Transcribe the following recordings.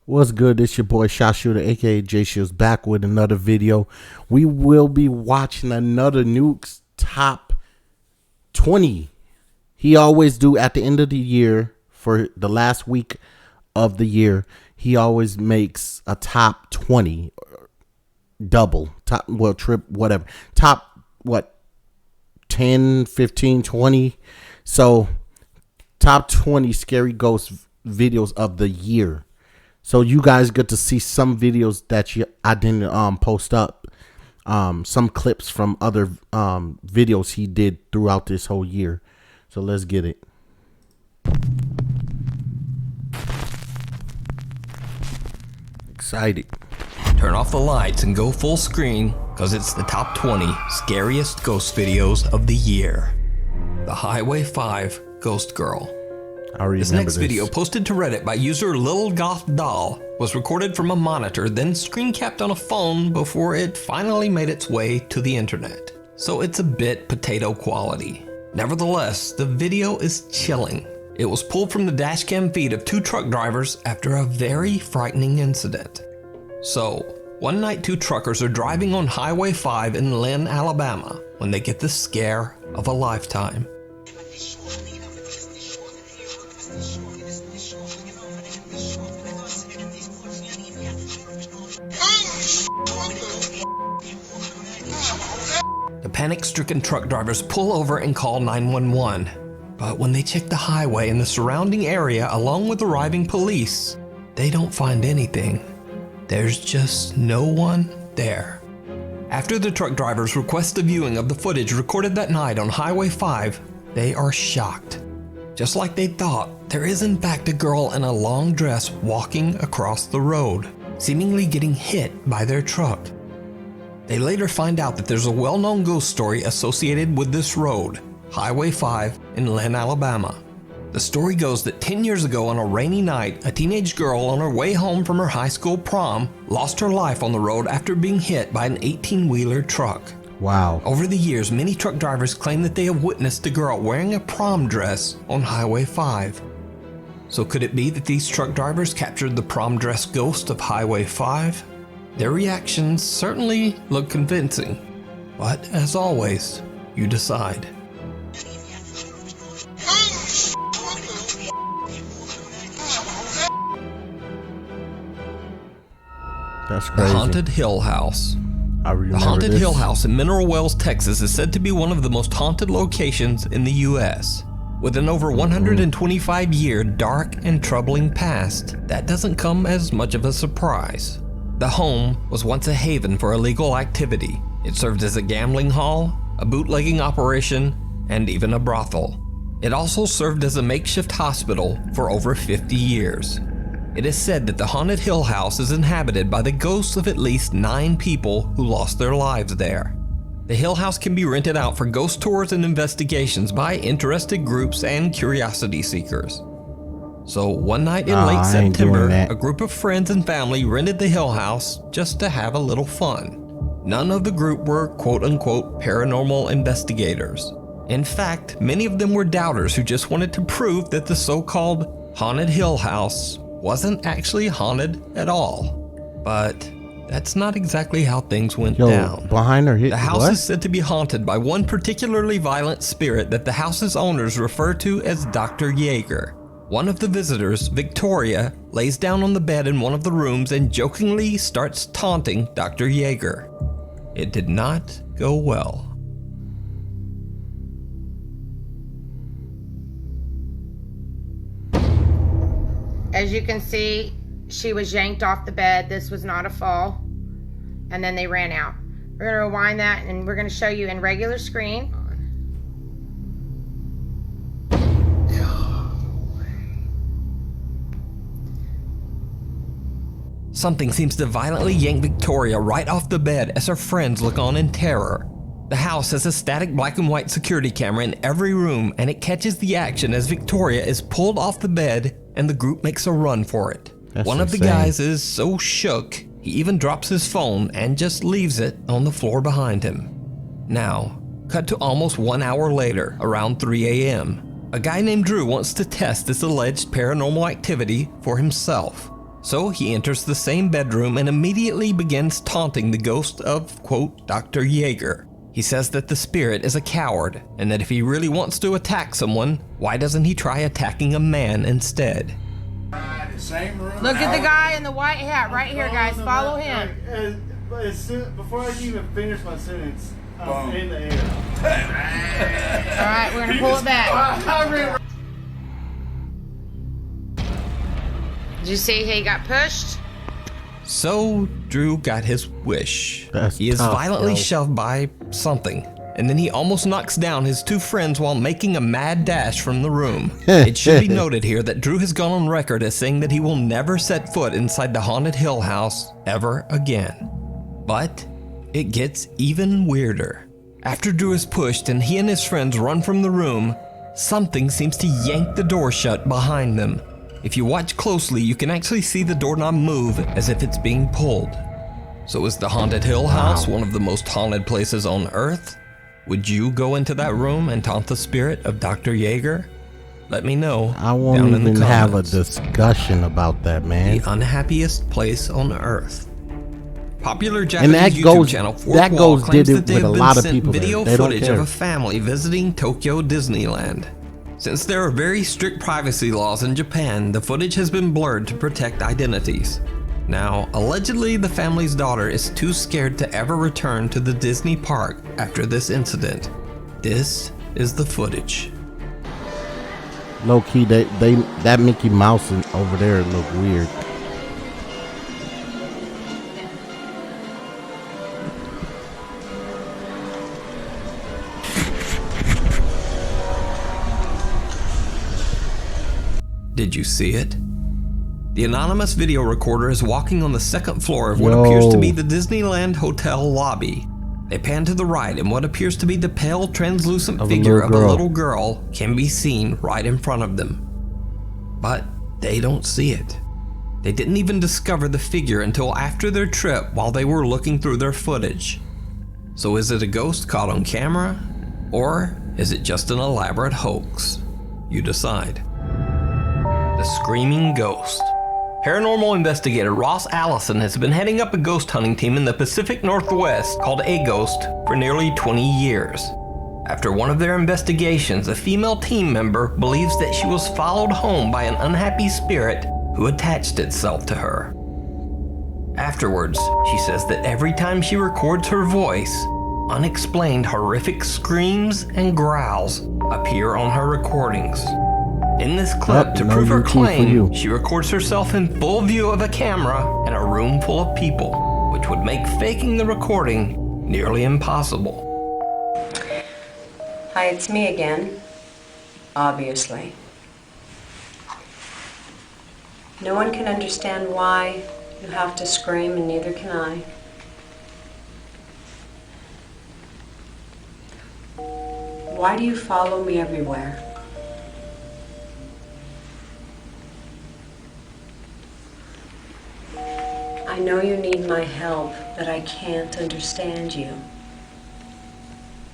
What's good? It's your boy Shot Shooter, aka J Shields, back with another video. We will be watching another Nuke's top 20. He always do at the end of the year, for the last week of the year, he always makes a top 20, double, top, well, trip, whatever. Top, what, 10, 15, 20? So, top 20 scary ghost videos of the year. So you guys get to see some videos that I didn't post up, some clips from other videos he did throughout this whole year. So let's get it. Excited. Turn off the lights and go full screen, because it's the top 20 scariest ghost videos of the year. The Highway 5 Ghost Girl. This next video, posted to Reddit by user Lil Goth Doll, was recorded from a monitor, then screen capped on a phone before it finally made its way to the internet. So it's a bit potato quality. Nevertheless, the video is chilling. It was pulled from the dashcam feed of two truck drivers after a very frightening incident. So, one night two truckers are driving on Highway 5 in Lynn, Alabama, when they get the scare of a lifetime. The panic-stricken truck drivers pull over and call 911. But when they check the highway and the surrounding area along with arriving police, they don't find anything. There's just no one there. After the truck drivers request a viewing of the footage recorded that night on Highway 5, they are shocked. Just like they thought, there is in fact a girl in a long dress walking across the road, seemingly getting hit by their truck. They later find out that there's a well-known ghost story associated with this road, Highway 5 in Lynn, Alabama. The story goes that 10 years ago on a rainy night, a teenage girl on her way home from her high school prom lost her life on the road after being hit by an 18-wheeler truck. Wow. Over the years, many truck drivers claim that they have witnessed a girl wearing a prom dress on Highway 5. So could it be that these truck drivers captured the prom dress ghost of Highway 5? Their reactions certainly look convincing, but as always, you decide. That's crazy. The Haunted Hill House. The Haunted Hill House in Mineral Wells, Texas is said to be one of the most haunted locations in the U.S. With an over 125-year dark and troubling past, that doesn't come as much of a surprise. The home was once a haven for illegal activity. It served as a gambling hall, a bootlegging operation, and even a brothel. It also served as a makeshift hospital for over 50 years. It is said that the Haunted Hill House is inhabited by the ghosts of at least 9 people who lost their lives there. The Hill House can be rented out for ghost tours and investigations by interested groups and curiosity seekers. So one night in late September, a group of friends and family rented the Hill House just to have a little fun. None of the group were quote-unquote paranormal investigators. In fact, many of them were doubters who just wanted to prove that the so-called Haunted Hill House wasn't actually haunted at all. But that's not exactly how things went down. Behind her, the house is said to be haunted by one particularly violent spirit that the house's owners refer to as Dr. Yeager. One of the visitors, Victoria, lays down on the bed in one of the rooms and jokingly starts taunting Dr. Yeager. It did not go well. As you can see, she was yanked off the bed. This was not a fall. And then they ran out. We're going to rewind that and we're going to show you in regular screen. Something seems to violently yank Victoria right off the bed as her friends look on in terror. The house has a static black and white security camera in every room, and it catches the action as Victoria is pulled off the bed and the group makes a run for it. One of the guys is so shook, he even drops his phone and just leaves it on the floor behind him. Now, cut to almost 1 hour later, around 3 a.m. A guy named Drew wants to test this alleged paranormal activity for himself. So he enters the same bedroom and immediately begins taunting the ghost of, quote, Dr. Yeager. He says that the spirit is a coward and that if he really wants to attack someone, why doesn't he try attacking a man instead? Look at the guy in the white hat right here, guys. Follow him. Before I can even finish my sentence, I'm in the air. All right, we're gonna pull it back. Did you see he got pushed? So Drew got his wish. That's He is tough, violently bro. shoved by something, and then he almost knocks down his two friends while making a mad dash from the room. It should be noted here that Drew has gone on record as saying that he will never set foot inside the haunted Hill House ever again. But it gets even weirder. After Drew is pushed and he and his friends run from the room, something seems to yank the door shut behind them. If you watch closely, you can actually see the doorknob move as if it's being pulled. So is the haunted Hill House one of the most haunted places on Earth? Would you go into that room and taunt the spirit of Dr. Yeager? Let me know I won't down in the even have a comments. discussion about that, man. The unhappiest place on Earth. Popular And Japanese that YouTube goes- channel that Fourth goes Wall claims did it that they with have a been lot of sent people there. video They don't footage of care. a family visiting Tokyo Disneyland. Since there are very strict privacy laws in Japan, the footage has been blurred to protect identities. Now, allegedly the family's daughter is too scared to ever return to the Disney park after this incident. This is the footage. Low key, that Mickey Mouse over there look weird. Did you see it? The anonymous video recorder is walking on the second floor of what Yo. appears to be the Disneyland hotel lobby. They pan to the right and what appears to be the pale, translucent Of a figure little of a girl. little girl can be seen right in front of them. But they don't see it. They didn't even discover the figure until after their trip while they were looking through their footage. So is it a ghost caught on camera? Or is it just an elaborate hoax? You decide. The Screaming Ghost. Paranormal investigator Ross Allison has been heading up a ghost hunting team in the Pacific Northwest called A Ghost for nearly 20 years. After one of their investigations, a female team member believes that she was followed home by an unhappy spirit who attached itself to her. Afterwards, she says that every time she records her voice, unexplained horrific screams and growls appear on her recordings. In this clip, to no prove her UT for you. claim, she records herself in full view of a camera in a room full of people, which would make faking the recording nearly impossible. Hi, it's me again. Obviously. No one can understand why you have to scream, and neither can I. Why do you follow me everywhere? I know you need my help, but I can't understand you.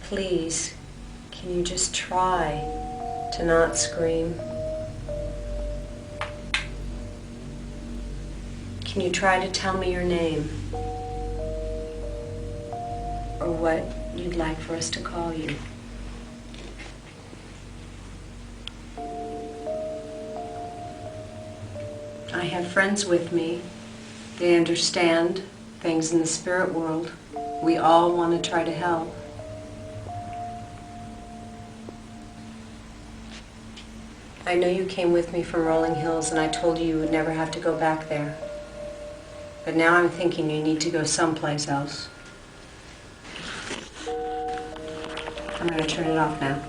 Please, can you just try to not scream? Can you try to tell me your name? Or what you'd like for us to call you? I have friends with me. They understand things in the spirit world. We all want to try to help. I know you came with me from Rolling Hills and I told you you would never have to go back there. But now I'm thinking you need to go someplace else. I'm going to turn it off now.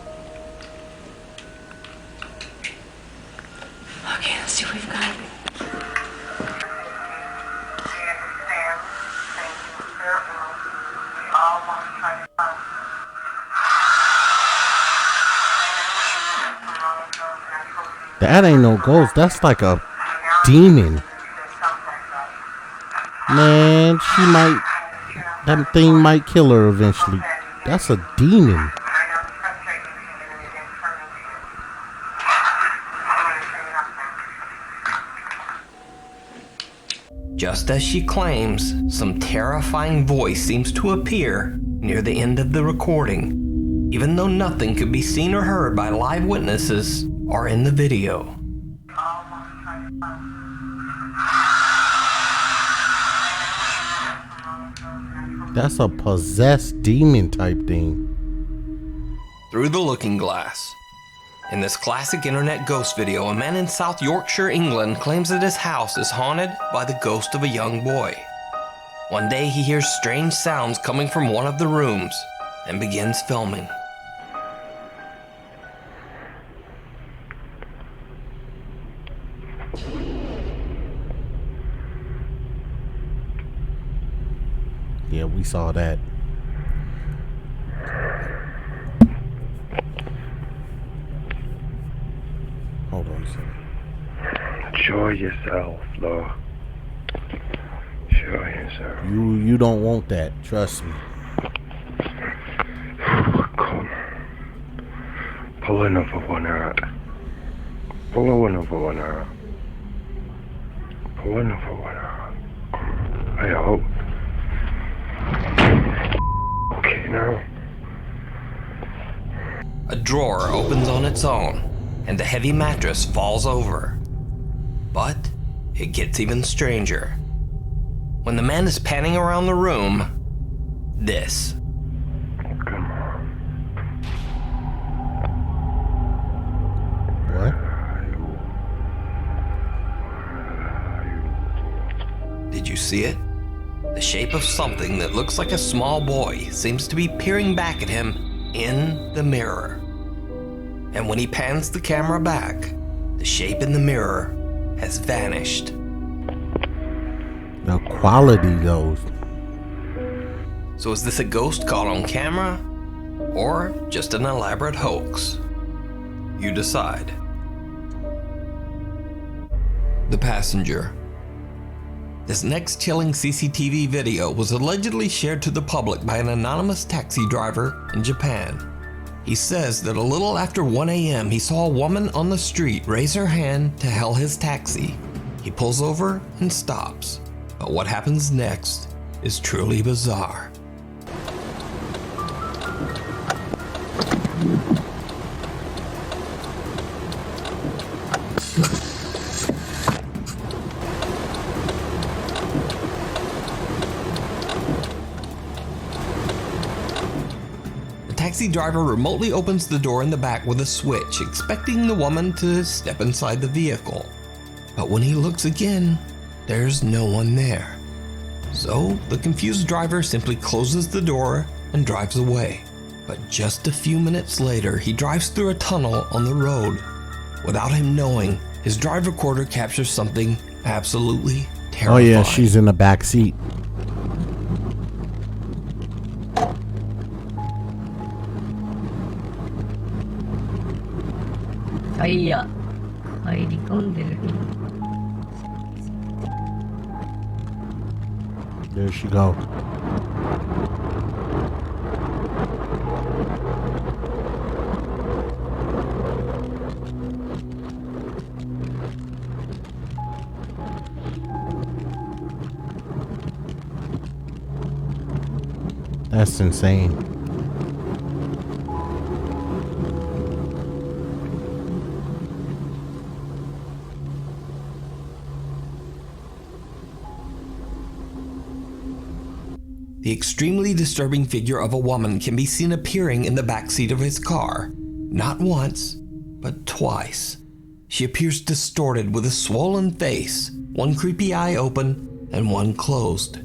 Okay, let's see what we've got. That ain't no ghost. That's like a demon. Man, that thing might kill her eventually. That's a demon. Just as she claims, some terrifying voice seems to appear near the end of the recording, even though nothing could be seen or heard by live witnesses or in the video. That's a possessed demon type thing. Through the Looking Glass. In this classic internet ghost video, a man in South Yorkshire, England claims that his house is haunted by the ghost of a young boy. One day he hears strange sounds coming from one of the rooms and begins filming. Yeah, we saw that. Hold on a second. Show yourself, Lord. Show yourself. You don't want that. Trust me. Come. Pull another one out. Pull another one out. Pull another one out. I hope. Okay, now. A drawer opens on its own, and the heavy mattress falls over. But it gets even stranger. When the man is panning around the room, this. Come on. What? Did you see it? The shape of something that looks like a small boy seems to be peering back at him in the mirror. And when he pans the camera back, the shape in the mirror has vanished. The quality goes. So is this a ghost caught on camera, or just an elaborate hoax? You decide. The Passenger. This next chilling CCTV video was allegedly shared to the public by an anonymous taxi driver in Japan. He says that a little after 1 a.m. he saw a woman on the street raise her hand to hail his taxi. He pulls over and stops. But what happens next is truly bizarre. The taxi driver remotely opens the door in the back with a switch, expecting the woman to step inside the vehicle. But when he looks again, there's no one there. So the confused driver simply closes the door and drives away. But just a few minutes later, he drives through a tunnel on the road. Without him knowing, his drive recorder captures something absolutely terrifying. Oh yeah, she's in the back seat. There she go. That's insane. The extremely disturbing figure of a woman can be seen appearing in the backseat of his car. Not once, but twice. She appears distorted with a swollen face, one creepy eye open and one closed.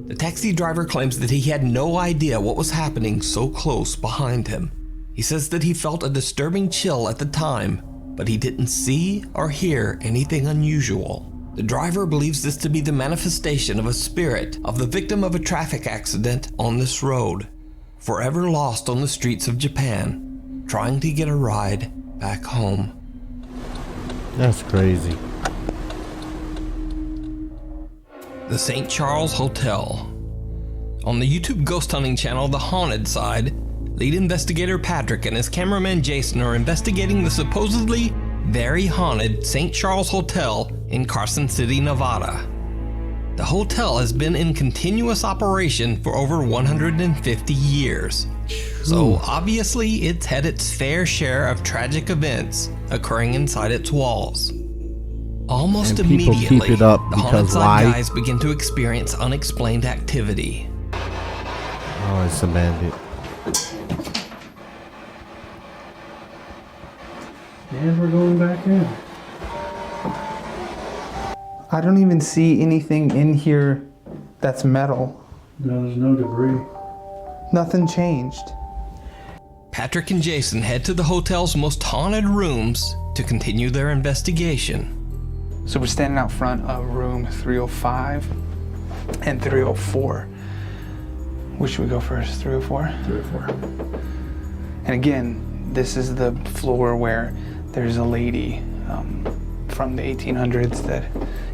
The taxi driver claims that he had no idea what was happening so close behind him. He says that he felt a disturbing chill at the time, but he didn't see or hear anything unusual. The driver believes this to be the manifestation of a spirit of the victim of a traffic accident on this road, forever lost on the streets of Japan, trying to get a ride back home. That's crazy. The St. Charles Hotel. On the YouTube ghost hunting channel The Haunted Side, lead investigator Patrick and his cameraman Jason are investigating the supposedly very haunted St. Charles Hotel in Carson City, Nevada. The hotel has been in continuous operation for over 150 years. So obviously it's had its fair share of tragic events occurring inside its walls. Almost And people immediately, keep it up the because haunted why? side guys begin to experience unexplained activity. Oh, it's a bandit. And we're going back in. I don't even see anything in here that's metal. No, there's no debris. Nothing changed. Patrick and Jason head to the hotel's most haunted rooms to continue their investigation. So we're standing out front of room 305 and 304. Which should we go first? 304? 304. And again, this is the floor where there's a lady from the 1800s that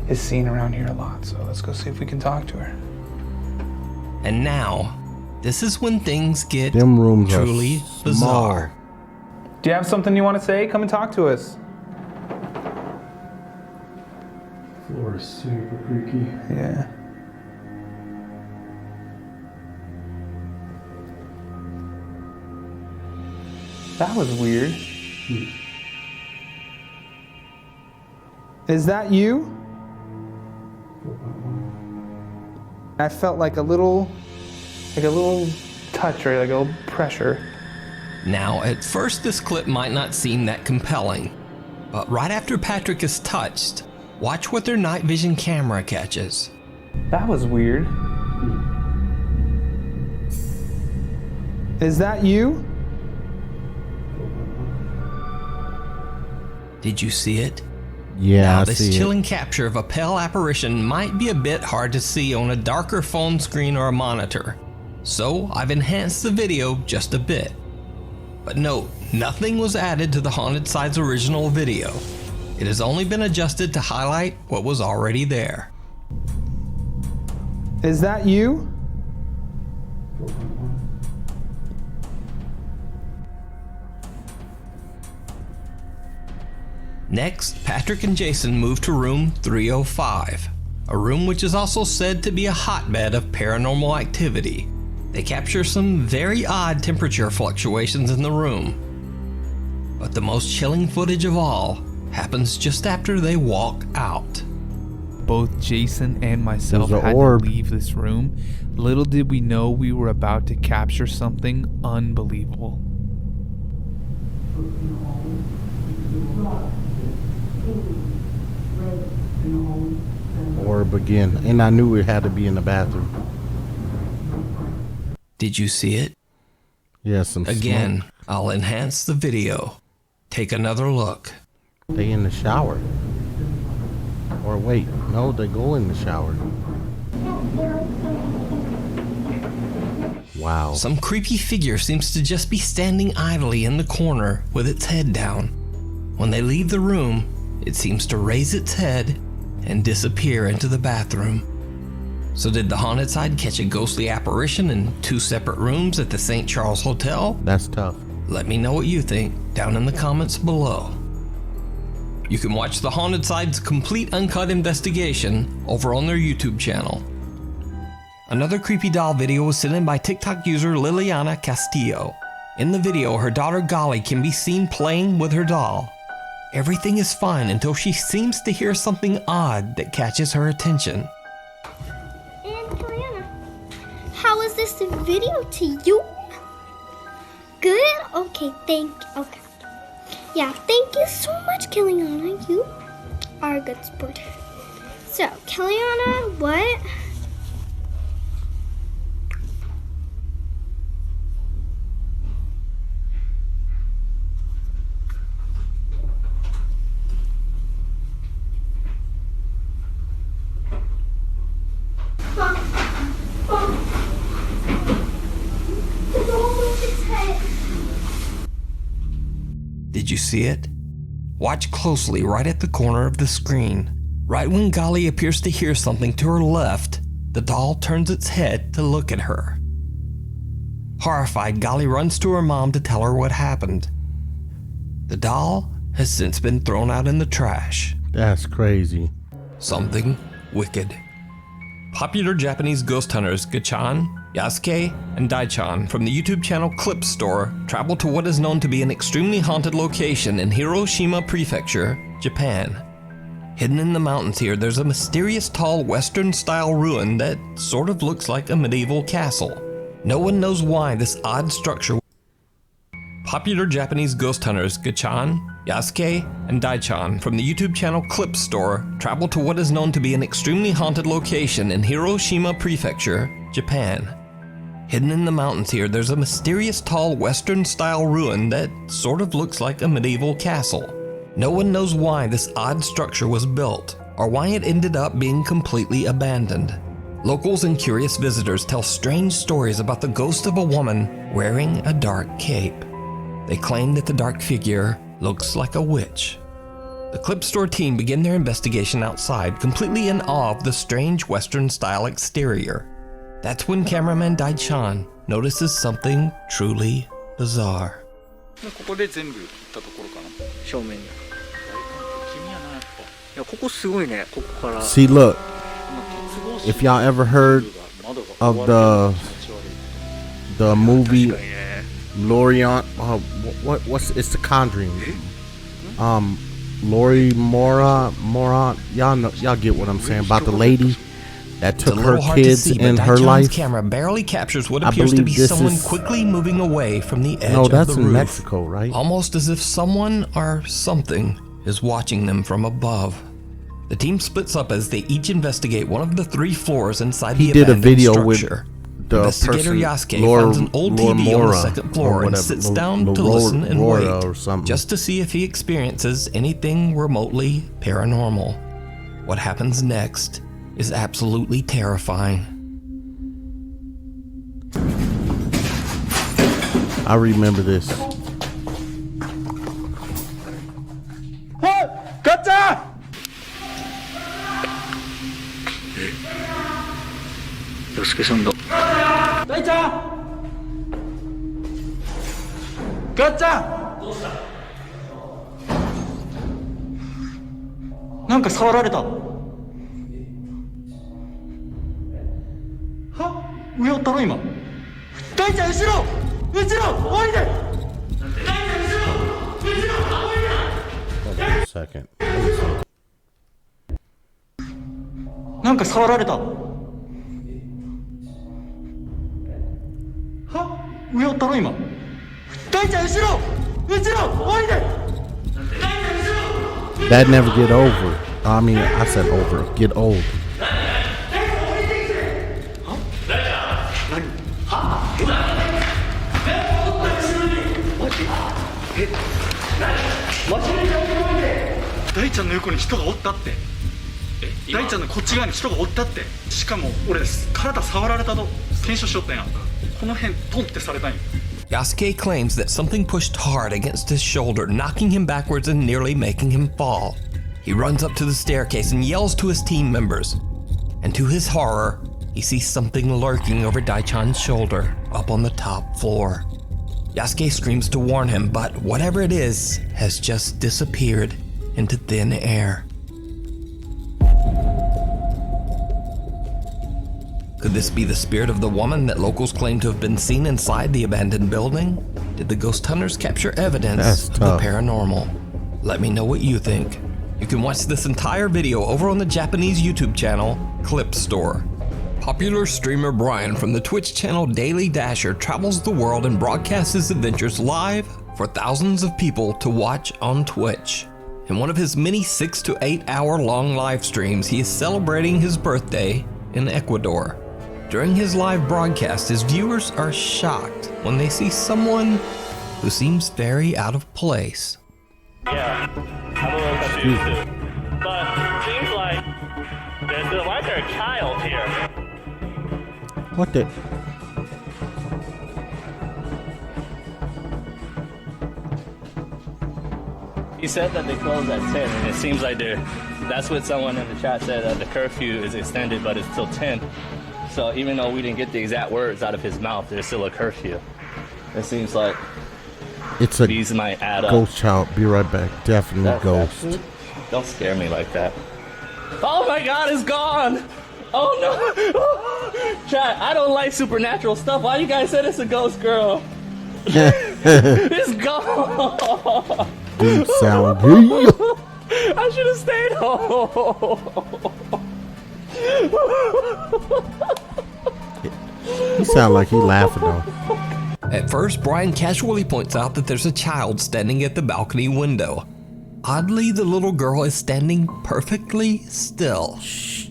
is seen around here a lot. So let's go see if we can talk to her. And now, this is when things get Them rooms are truly small. bizarre. Do you have something you want to say? Come and talk to us. Floor is super creaky. Yeah. That was weird. Is that you? I felt like a little touch, or like a little pressure. Now, at first this clip might not seem that compelling, but right after Patrick is touched, watch what their night vision camera catches. That was weird. Is that you? Did you see it? Yeah, Now, I this see chilling capture of a pale apparition might be a bit hard to see on a darker phone screen or a monitor, so I've enhanced the video just a bit. But note, nothing was added to the Haunted Side's original video. It has only been adjusted to highlight what was already there. Is that you? Next, Patrick and Jason move to room 305, a room which is also said to be a hotbed of paranormal activity. They capture some very odd temperature fluctuations in the room. But the most chilling footage of all happens just after they walk out. Both Jason and myself There's an had orb. to leave this room. Little did we know we were about to capture something unbelievable. Orb again. And I knew it had to be in the bathroom. Did you see it? Yeah, some Again, smoke. I'll enhance the video. Take another look. They in the shower. Or wait, no, they go in the shower. Wow. Some creepy figure seems to just be standing idly in the corner with its head down. When they leave the room, it seems to raise its head and disappear into the bathroom. So did the Haunted Side catch a ghostly apparition in two separate rooms at the St. Charles Hotel? That's tough. Let me know what you think down in the comments below. You can watch the Haunted Side's complete uncut investigation over on their YouTube channel. Another creepy doll video was sent in by TikTok user Liliana Castillo. In the video, her daughter Golly can be seen playing with her doll. Everything is fine until she seems to hear something odd that catches her attention. And Kaliana, how is this video to you? Good? Okay, okay. Yeah, thank you so much, Kaliana. You are a good sport. So, Kaliana, what? Did you see it? Watch closely right at the corner of the screen. Right when Golly appears to hear something to her left, the doll turns its head to look at her. Horrified, Golly runs to her mom to tell her what happened. The doll has since been thrown out in the trash. That's crazy. Something wicked. Popular Japanese ghost hunters Gachan, Yasuke, and Daichan from the YouTube channel Clip Store travel to what is known to be an extremely haunted location in Hiroshima Prefecture, Japan. Hidden in the mountains here, there's a mysterious tall Western-style ruin that sort of looks like a medieval castle. No one knows why this odd structure. Popular Japanese ghost hunters Gachan, Yasuke, and Daichan from the YouTube channel Clip Store travel to what is known to be an extremely haunted location in Hiroshima Prefecture, Japan. Hidden in the mountains here, there's a mysterious tall Western-style ruin that sort of looks like a medieval castle. No one knows why this odd structure was built, or why it ended up being completely abandoned. Locals and curious visitors tell strange stories about the ghost of a woman wearing a dark cape. They claim that the dark figure looks like a witch. The Clip Store team begin their investigation outside, completely in awe of the strange Western-style exterior. That's when cameraman Daichan notices something truly bizarre. ここで全部行ったところかな。正面に。君やなやっぱ。いやここすごいね。ここから。 See, look. If y'all ever heard of the movie Lorient, what's it's the Conjuring. Lori Mora, y'all know, y'all get what I'm saying about the lady that took her kids in her life. Camera barely captures what appears to be someone quickly moving away from the edge no, that's of the in roof. Mexico, right? Almost as if someone or something is watching them from above. The team splits up as they each investigate one of the 3 floors inside the abandoned structure. The Investigator Yasuke finds an old TV on the 2nd floor and sits down to listen and wait, just to see if he experiences anything remotely paranormal. What happens next is absolutely terrifying. I remember this. Gotcha! よしけさんだ。大ちゃん。ガッチャン。どうした？なんか触られた。は？上おったろ今。大ちゃん後ろ！後ろ！降りて！大ちゃん後ろ！後ろ！降りて！ Second. なんか触られた。上おったろ今。大ちゃん後ろ！後ろ！降りて！ That never get over. I mean, I said over. Get old. Daichan の横に人がおったって。Daichan のこっち側に人がおったって。しかも俺体触られたと検証しよったんや。この辺トンってされたんよ。Yasuke claims that something pushed hard against his shoulder, knocking him backwards and nearly making him fall. He runs up to the staircase and yells to his team members. And to his horror, he sees something lurking over Daichan's shoulder up on the top floor. Yasuke screams to warn him, but whatever it is has just disappeared into thin air. Could this be the spirit of the woman that locals claim to have been seen inside the abandoned building? Did the ghost hunters capture evidence of the paranormal? Let me know what you think. You can watch this entire video over on the Japanese YouTube channel, Clip Store. Popular streamer Brian from the Twitch channel Daily Dasher travels the world and broadcasts his adventures live for thousands of people to watch on Twitch. In one of his many 6 to 8 hour long live streams, he is celebrating his birthday in Ecuador. During his live broadcast, his viewers are shocked when they see someone who seems very out of place. Yeah, I'm a little confused too. But it seems like why is there a child here? What the? He said that they close at 10, and it seems like that's what someone in the chat said, that the curfew is extended, but it's till 10. So even though we didn't get the exact words out of his mouth, there's still a curfew. It seems like it's a these might add up. Ghost child. Be right back. Definitely ghost. Don't scare me like that. Oh my God, it's gone! Oh no! Chat, I don't like supernatural stuff. Why you guys said it's a ghost girl? It's gone! Dude, sound good. I should have stayed home. He sound like he laughing though. At first, Brian casually points out that there's a child standing at the balcony window. Oddly, the little girl is standing perfectly still.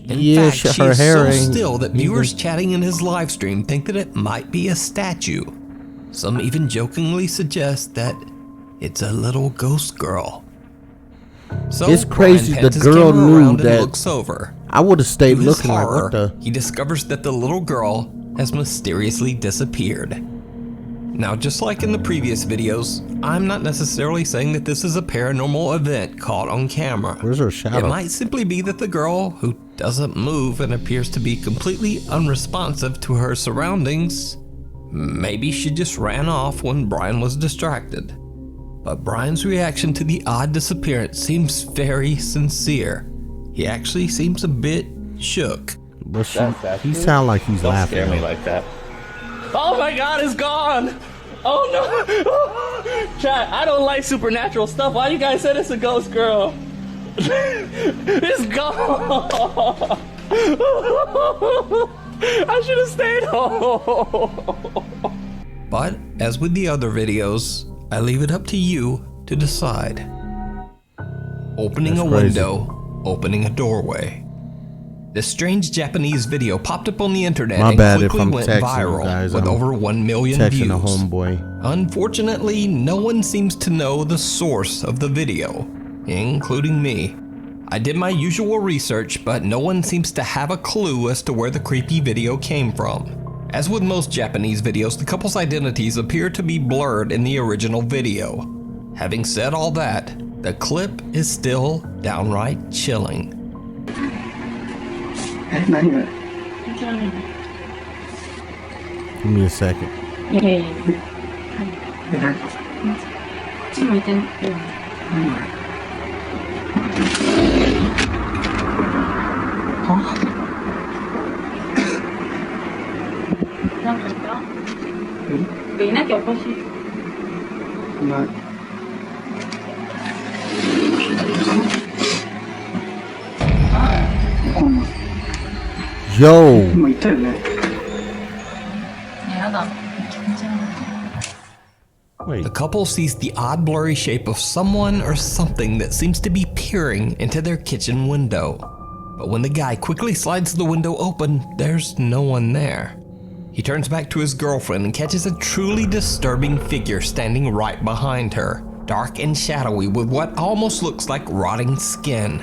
In fact, she her is hair so ain't still that viewers even- chatting in his live stream think that it might be a statue. Some even jokingly suggest that it's a little ghost girl. So It's crazy Brian the pans his girl camera knew around and that- looks over. I would have stayed To his looking like, horror, what the? he discovers that the little girl has mysteriously disappeared. Now, just like in the previous videos, I'm not necessarily saying that this is a paranormal event caught on camera. Where's her shadow? It might simply be that the girl, who doesn't move and appears to be completely unresponsive to her surroundings, maybe she just ran off when Brian was distracted. But Brian's reaction to the odd disappearance seems very sincere. He actually seems a bit shook. But he sound like he's Don't laughing. scare me though. like that. Oh my god, it's gone! Oh no! Chat, I don't like supernatural stuff. Why you guys said it's a ghost girl? It's gone! I should have stayed home. But, as with the other videos, I leave it up to you to decide. Opening That's a crazy. window, opening a doorway. This strange Japanese video popped up on the internet My and bad if quickly I'm went texting you viral guys. with I'm over 1 million texting views. a homeboy. Unfortunately, no one seems to know the source of the video, including me. I did my usual research, but no one seems to have a clue as to where the creepy video came from. As with most Japanese videos, the couple's identities appear to be blurred in the original video. Having said all that, the clip is still downright chilling. Give me a second. Yo. Wait. The couple sees the odd blurry shape of someone or something that seems to be peering into their kitchen window. But when the guy quickly slides the window open, there's no one there. He turns back to his girlfriend and catches a truly disturbing figure standing right behind her, dark and shadowy with what almost looks like rotting skin.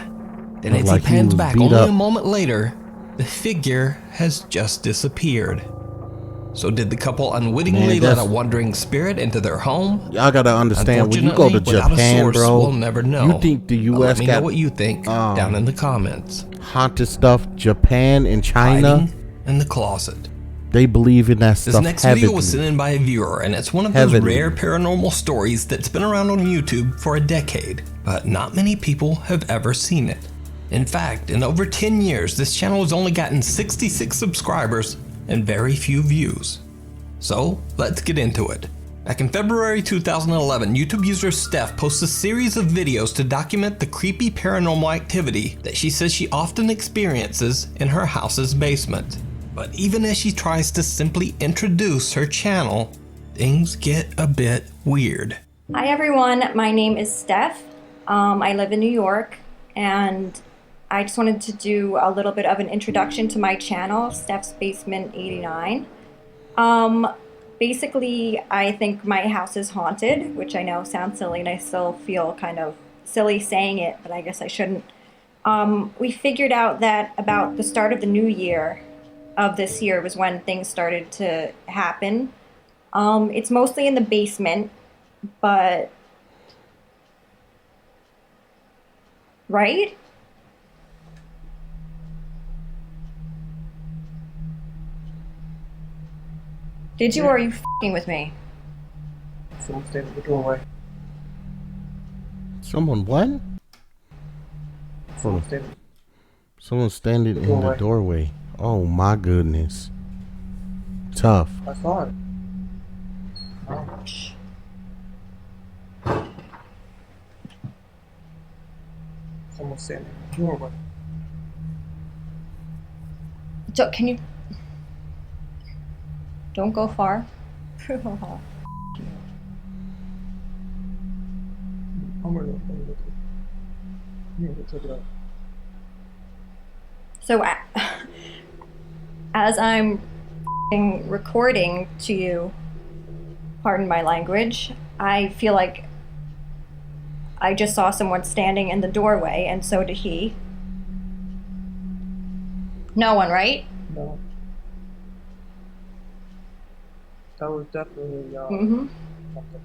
Then as Like he he pans was back beat only up. a moment later, the figure has just disappeared. So did the couple unwittingly Man, let that's- a wandering spirit into their home? Y'all gotta understand, when you go to Unfortunately, without a Japan, source, bro, we'll never know. you think the But U.S. let me know got what you think down in the comments. haunted stuff? Japan and China, Hiding in the closet. they believe in that This stuff next video was heavily. sent in by a viewer, and it's one of those Heavenly. rare paranormal stories that's been around on YouTube for a decade, but not many people have ever seen it. In fact, in over 10 years, this channel has only gotten 66 subscribers and very few views. So, let's get into it. Back in February 2011, YouTube user Steph posts a series of videos to document the creepy paranormal activity that she says she often experiences in her house's basement. But even as she tries to simply introduce her channel, things get a bit weird. Hi everyone, my name is Steph. I live in New York, and I just wanted to do a little bit of an introduction to my channel, Steph's Basement 89. Basically, I think my house is haunted, which I know sounds silly, and I still feel kind of silly saying it, but I guess I shouldn't. We figured out that about the start of the new year of this year was when things started to happen. It's mostly in the basement, but... Right? Did you, or are you f***ing with me? Someone stayed at the doorway. Someone what? Hold on. Someone standing in the doorway. Oh my goodness. Tough. I saw it. Ouch. Someone standing in the doorway. So, can you... Don't go far. I'm gonna look at it. I'm gonna check it out. So, as I'm recording to you, pardon my language, I feel like I just saw someone standing in the doorway, and so did he. No one, right? No. That was definitely Mm-hmm. something.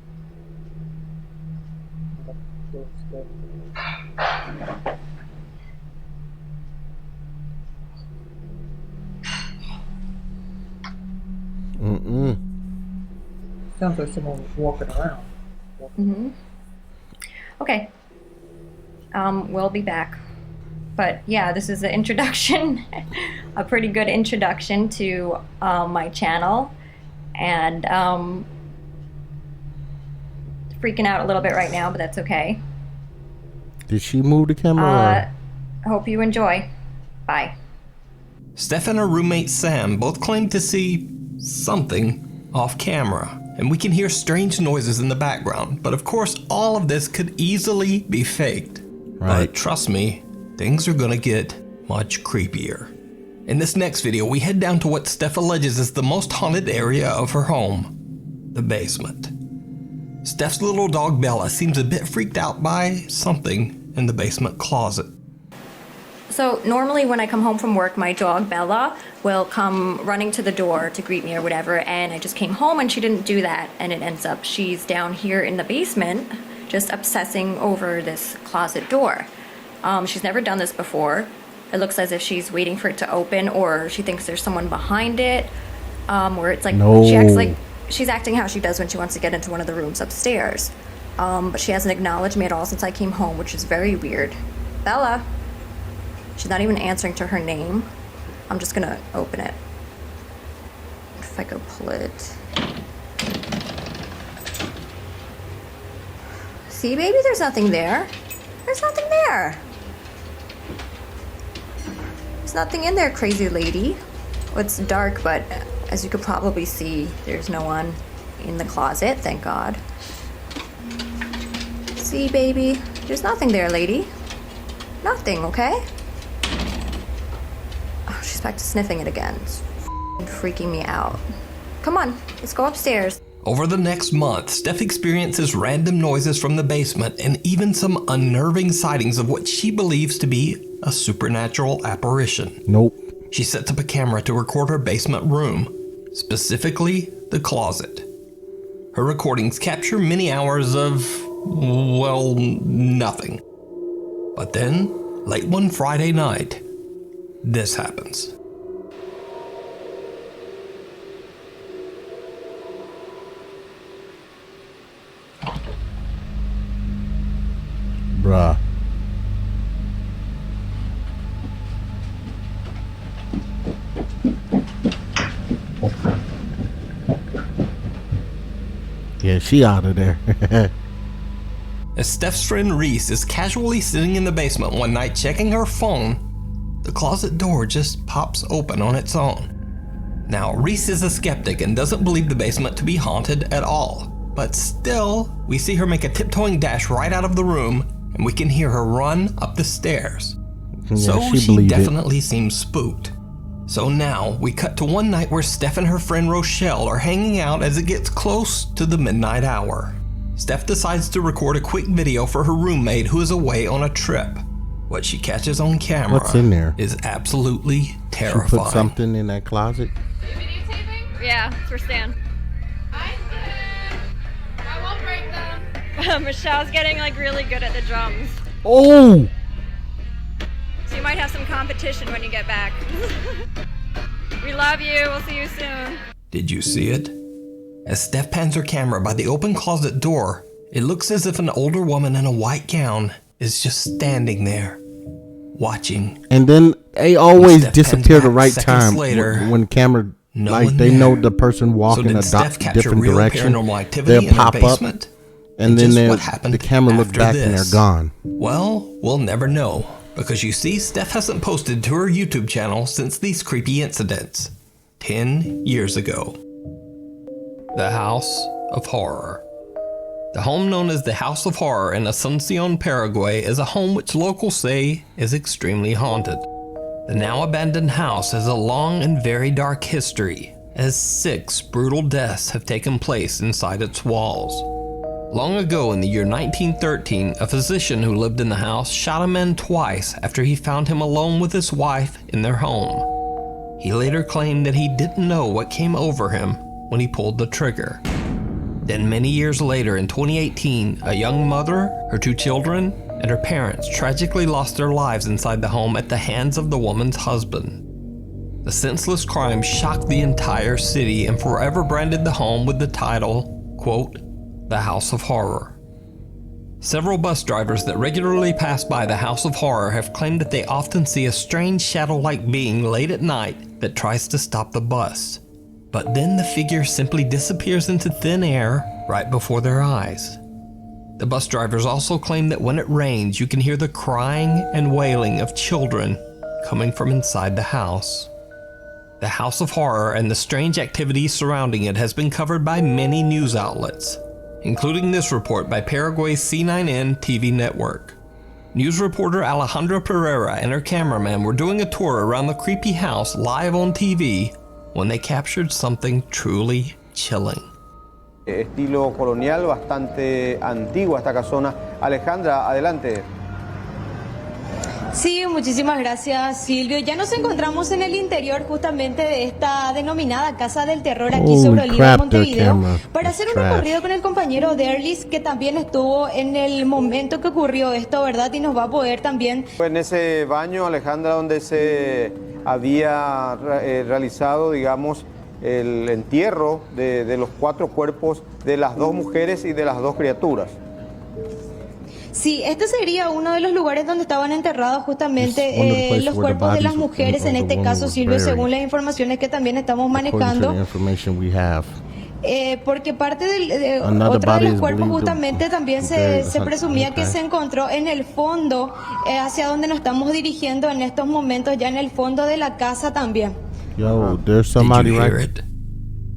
Sounds like someone was walking around. Mm-hmm. Okay. We'll be back. But yeah, this is an introduction, a pretty good introduction to my channel. And freaking out a little bit right now, but that's okay. Did she move the camera? Hope you enjoy. Bye. Steph and her roommate Sam both claim to see something off camera, and we can hear strange noises in the background. But of course, all of this could easily be faked. Right. But trust me, things are gonna get much creepier. In this next video, we head down to what Steph alleges is the most haunted area of her home, the basement. Steph's little dog Bella seems a bit freaked out by something in the basement closet. So normally when I come home from work, my dog Bella will come running to the door to greet me or whatever, and I just came home and she didn't do that, and it ends up she's down here in the basement just obsessing over this closet door. She's never done this before. It looks as if she's waiting for it to open, or she thinks there's someone behind it, or it's like she acts like she's acting how she does when she wants to get into one of the rooms upstairs. But she hasn't acknowledged me at all since I came home, which is very weird. Bella. She's not even answering to her name. I'm just gonna open it. If I go pull it. See, baby, there's nothing there. There's nothing there. There's nothing in there, crazy lady. Well, it's dark, but as you could probably see, there's no one in the closet, thank God. See, baby, there's nothing there, lady. Nothing, okay? Oh, she's back to sniffing it again. It's freaking me out. Come on, let's go upstairs. Over the next month, Steph experiences random noises from the basement and even some unnerving sightings of what she believes to be a supernatural apparition. Nope. She sets up a camera to record her basement room, specifically the closet. Her recordings capture many hours of, well, nothing. But then, late one Friday night, this happens. Bruh. Yeah, she out of there. As Steph's friend Reese is casually sitting in the basement one night checking her phone, the closet door just pops open on its own. Now, Reese is a skeptic and doesn't believe the basement to be haunted at all. But still, we see her make a tiptoeing dash right out of the room, and we can hear her run up the stairs. Yeah, so she definitely seems spooked. So now, we cut to one night where Steph and her friend Rochelle are hanging out as it gets close to the midnight hour. Steph decides to record a quick video for her roommate who is away on a trip. What she catches on camera What's in there? is absolutely terrifying. She put something in that closet? Yeah, it's for Stan. I won't break them. Michelle's getting like really good at the drums. Oh! So you might have some competition when you get back. We love you. We'll see you soon. Did you see it? As Steph pans her camera by the open closet door, it looks as if an older woman in a white gown is just standing there. watching. And then they always Steph disappear comes the back right seconds time later, when camera, no like one they there. know the person walking So did a Steph capture different real direction. paranormal activity They'll in her pop up, basement? and then just what happened the camera look after back this? and they're gone. Well, we'll never know, because you see, Steph hasn't posted to her YouTube channel since these creepy incidents 10 years ago. The House of Horror. The home known as the House of Horror in Asuncion, Paraguay is a home which locals say is extremely haunted. The now abandoned house has a long and very dark history, as 6 brutal deaths have taken place inside its walls. Long ago in the year 1913, a physician who lived in the house shot a man twice after he found him alone with his wife in their home. He later claimed that he didn't know what came over him when he pulled the trigger. Then many years later in 2018, a young mother, her 2 children, and her parents tragically lost their lives inside the home at the hands of the woman's husband. The senseless crime shocked the entire city and forever branded the home with the title, quote, The House of Horror. Several bus drivers that regularly pass by the House of Horror have claimed that they often see a strange shadow-like being late at night that tries to stop the bus. But then the figure simply disappears into thin air right before their eyes. The bus drivers also claim that when it rains, you can hear the crying and wailing of children coming from inside the house. The House of Horror and the strange activity surrounding it has been covered by many news outlets, including this report by Paraguay's C9N TV network. News reporter Alejandra Pereira and her cameraman were doing a tour around the creepy house live on TV when they captured something truly chilling. Estilo colonial, bastante antigua esta casona. Alejandra, adelante. Sí, muchísimas gracias, Silvio. Ya nos encontramos en el interior justamente de esta denominada Casa del Terror aquí sobre Oliva, Montevideo, para hacer un recorrido con el compañero Derlis, que también estuvo en el momento que ocurrió esto, ¿verdad? Y nos va a poder también... Fue en ese baño, Alejandra, donde se había realizado, digamos, el entierro de los 4 cuerpos de las 2 mujeres y de las 2 criaturas. Sí, este sería uno de los lugares donde estaban enterrados justamente los cuerpos de las mujeres, en este caso, Silvio, según las informaciones que también estamos manejando. Porque parte de otro de los cuerpos justamente también se presumía que se encontró en el fondo, hacia donde nos estamos dirigiendo en estos momentos, ya en el fondo de la casa también. Yo, there's somebody Did you hear right. it?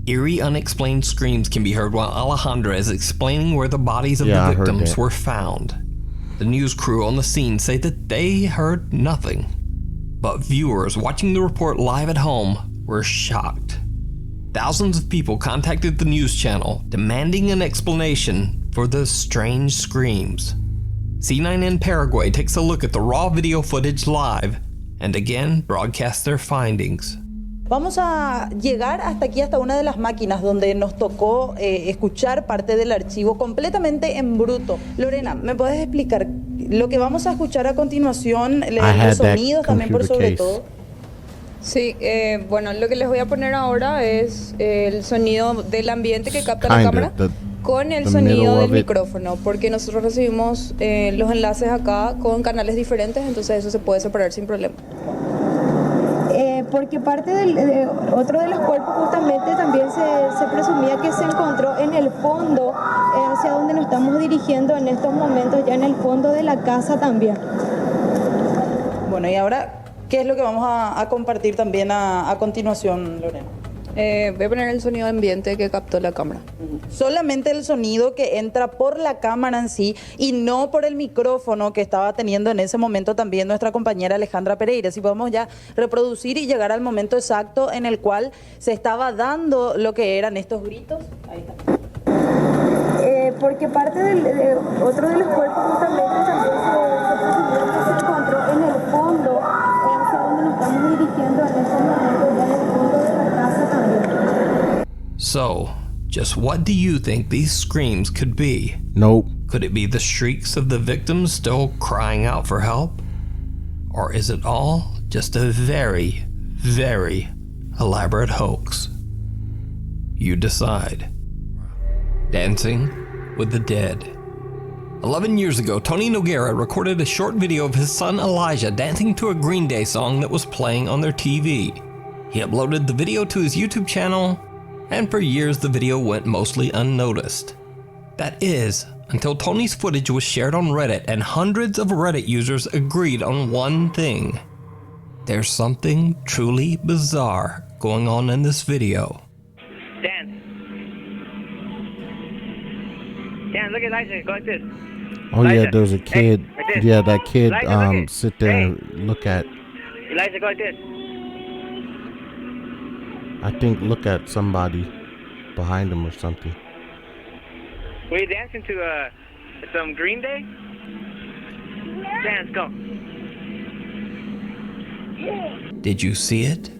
Eerie, unexplained screams can be heard while Alejandra is explaining where the bodies of the victims were found. The news crew on the scene say that they heard nothing, but viewers watching the report live at home were shocked. Thousands of people contacted the news channel, demanding an explanation for the strange screams. C9N Paraguay takes a look at the raw video footage live, and again broadcasts their findings. Vamos a llegar hasta aquí, hasta una de las máquinas donde nos tocó escuchar parte del archivo completamente en bruto. Lorena, ¿me puedes explicar lo que vamos a escuchar a continuación? Los sonidos también por sobre todo. Sí, bueno, lo que les voy a poner ahora es el sonido del ambiente que capta la cámara con el sonido del micrófono, porque nosotros recibimos los enlaces acá con canales diferentes, entonces eso se puede separar sin problema. Porque parte de otro de los cuerpos justamente también se presumía que se encontró en el fondo, hacia donde nos estamos dirigiendo en estos momentos, ya en el fondo de la casa también. Bueno, y ahora, ¿qué es lo que vamos a compartir también a continuación, Lorena? Voy a poner el sonido ambiente que captó la cámara. Solamente el sonido que entra por la cámara en sí y no por el micrófono que estaba teniendo en ese momento también nuestra compañera Alejandra Pereira. Si podemos ya reproducir y llegar al momento exacto en el cual se estaba dando lo que eran estos gritos. Ahí está. Porque parte de otro de los cuerpos justamente también se encontró en el fondo, hacia donde nos estamos dirigiendo en estos momentos, ya en el fondo de la casa también. So, just what do you think these screams could be? Nope. Could it be the shrieks of the victims still crying out for help? Or is it all just a very, very elaborate hoax? You decide. Dancing with the Dead. 11 years ago, Tony Noguera recorded a short video of his son Elijah dancing to a Green Day song that was playing on their TV. He uploaded the video to his YouTube channel, and for years the video went mostly unnoticed. That is, until Tony's footage was shared on Reddit and hundreds of Reddit users agreed on one thing. There's something truly bizarre going on in this video. Dan, look at Elijah, go like this. Oh Elijah. yeah, there's a kid. Hey, like this. Yeah, that kid Elijah, look at- sit there hey. and look at, Elijah, go like this. I think look at somebody behind him or something. Were you dancing to some Green Day? Dance, go. Did you see it?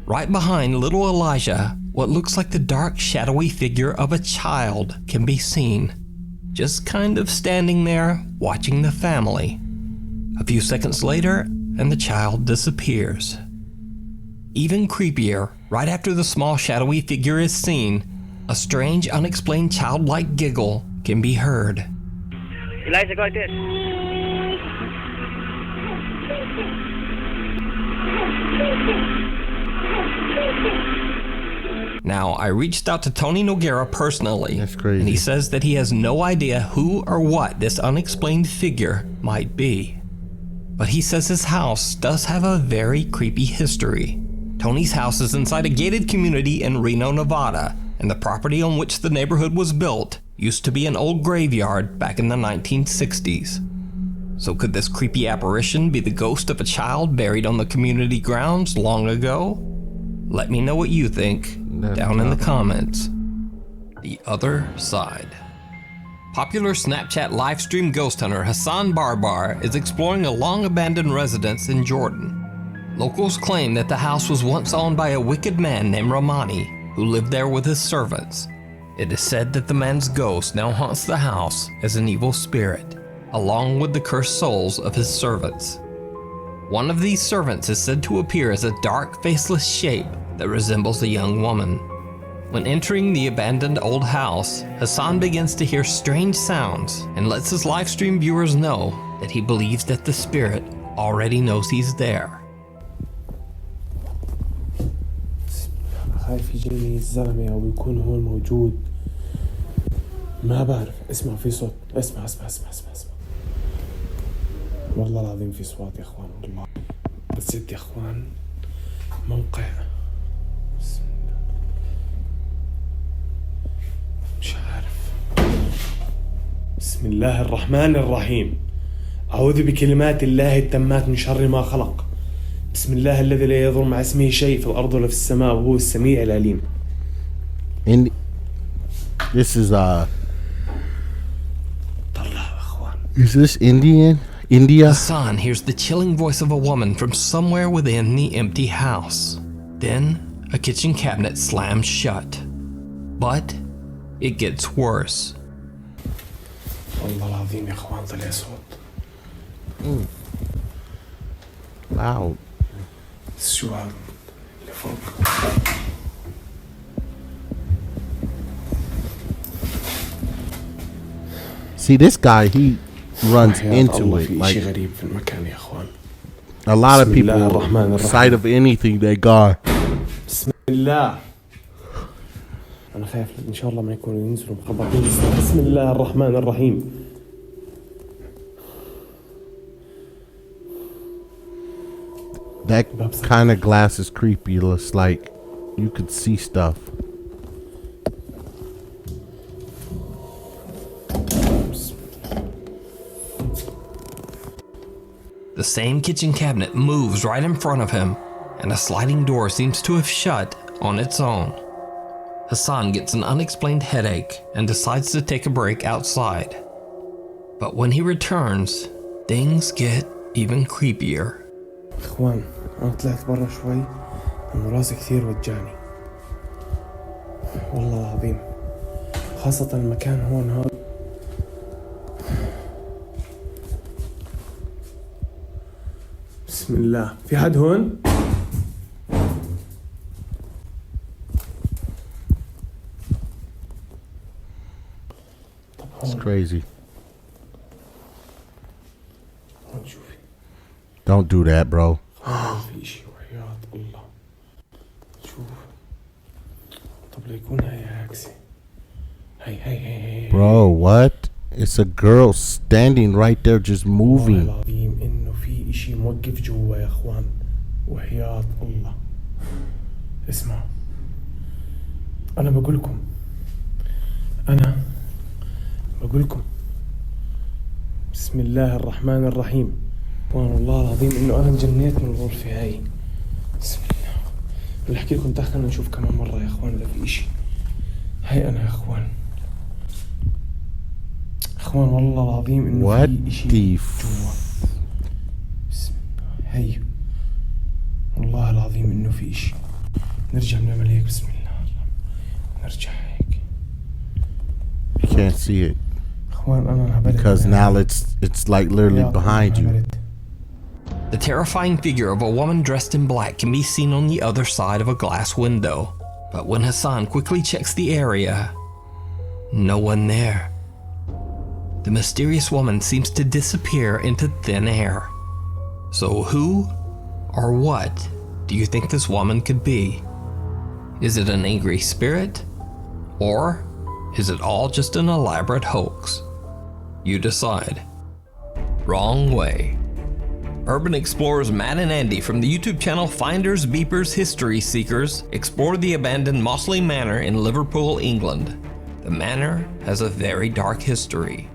Right behind little Elijah, what looks like the dark, shadowy figure of a child can be seen, just kind of standing there, watching the family. A few seconds later, and the child disappears. Even creepier, right after the small, shadowy figure is seen, a strange, unexplained childlike giggle can be heard. Elijah, go like this. Now, I reached out to Tony Noguera personally, That's crazy. and he says that he has no idea who or what this unexplained figure might be. But he says his house does have a very creepy history. Tony's house is inside a gated community in Reno, Nevada, and the property on which the neighborhood was built used to be an old graveyard back in the 1960s. So could this creepy apparition be the ghost of a child buried on the community grounds long ago? Let me know what you think down in the comments. The other side. Popular Snapchat livestream ghost hunter Hassan Barbar is exploring a long-abandoned residence in Jordan. Locals claim that the house was once owned by a wicked man named Romani, who lived there with his servants. It is said that the man's ghost now haunts the house as an evil spirit, along with the cursed souls of his servants. One of these servants is said to appear as a dark, faceless shape that resembles a young woman. When entering the abandoned old house, Hassan begins to hear strange sounds and lets his livestream viewers know that he believes that the spirit already knows he's there. خايف يجيني الزلمة أو يكون هون موجود. ما بعرف. اسمع في صوت. اسمع. والله العظيم في صوت يا اخوان والله. بس يا اخوان موقع. بسم الله. مش عارف. بسم الله الرحمن الرحيم. أعوذ بكلمات الله التامات من شر ما خلق. بسم الله الذي لا يضر مع اسمه شيء في الأرض ولا في السماء وهو السميع العليم. This is Is this India? Hassan hears the chilling voice of a woman from somewhere within the empty house. Then, a kitchen cabinet slams shut. But it gets worse. والله العظيم يا اخوان طلع صوت. Loud. شو هذا اللي فوق؟ See, this guy, he runs into it. Like, a lot of people, sight of anything, they go. بسم الله. أنا خايف إن شاء الله ما يكونوا ينزلوا مخبطين. بسم الله الرحمن الرحيم. That kind of glass is creepy. It's like you could see stuff. The same kitchen cabinet moves right in front of him, and a sliding door seems to have shut on its own. Hassan gets an unexplained headache and decides to take a break outside. But when he returns, things get even creepier. إخوان أنا طلعت برا شوي إنه راسي كثير وجعني. والله العظيم خاصة المكان هون هذا. بسم الله. في حد هون؟ It's crazy. Don't do that, bro. Bro, what? It's a girl standing right there just moving. إنه في إشي موقف جوا يا إخوان وحياة الله. اسمع، أنا بقولكم بسم الله الرحمن الرحيم. والله العظيم إنه أنا انجنيت من الغرفة هاي. بسم الله. بدي أحكي لكم خلينا نشوف كمان مرة يا إخوان إذا في إشي. هاي أنا يا إخوان والله العظيم إنه في إشي جوا. بسم الله. هاي والله العظيم إنه في إشي. نرجع نعمل هيك. بسم الله. نرجع هيك. You can't see it إخوان أنا because now it's like literally behind you. The terrifying figure of a woman dressed in black can be seen on the other side of a glass window. But when Hassan quickly checks the area, no one there. The mysterious woman seems to disappear into thin air. So who or what do you think this woman could be? Is it an angry spirit? Or is it all just an elaborate hoax? You decide. Wrong way. Urban explorers Matt and Andy from the YouTube channel Finders, Beepers, History Seekers explore the abandoned Mossley Manor in Liverpool, England. The manor has a very dark history.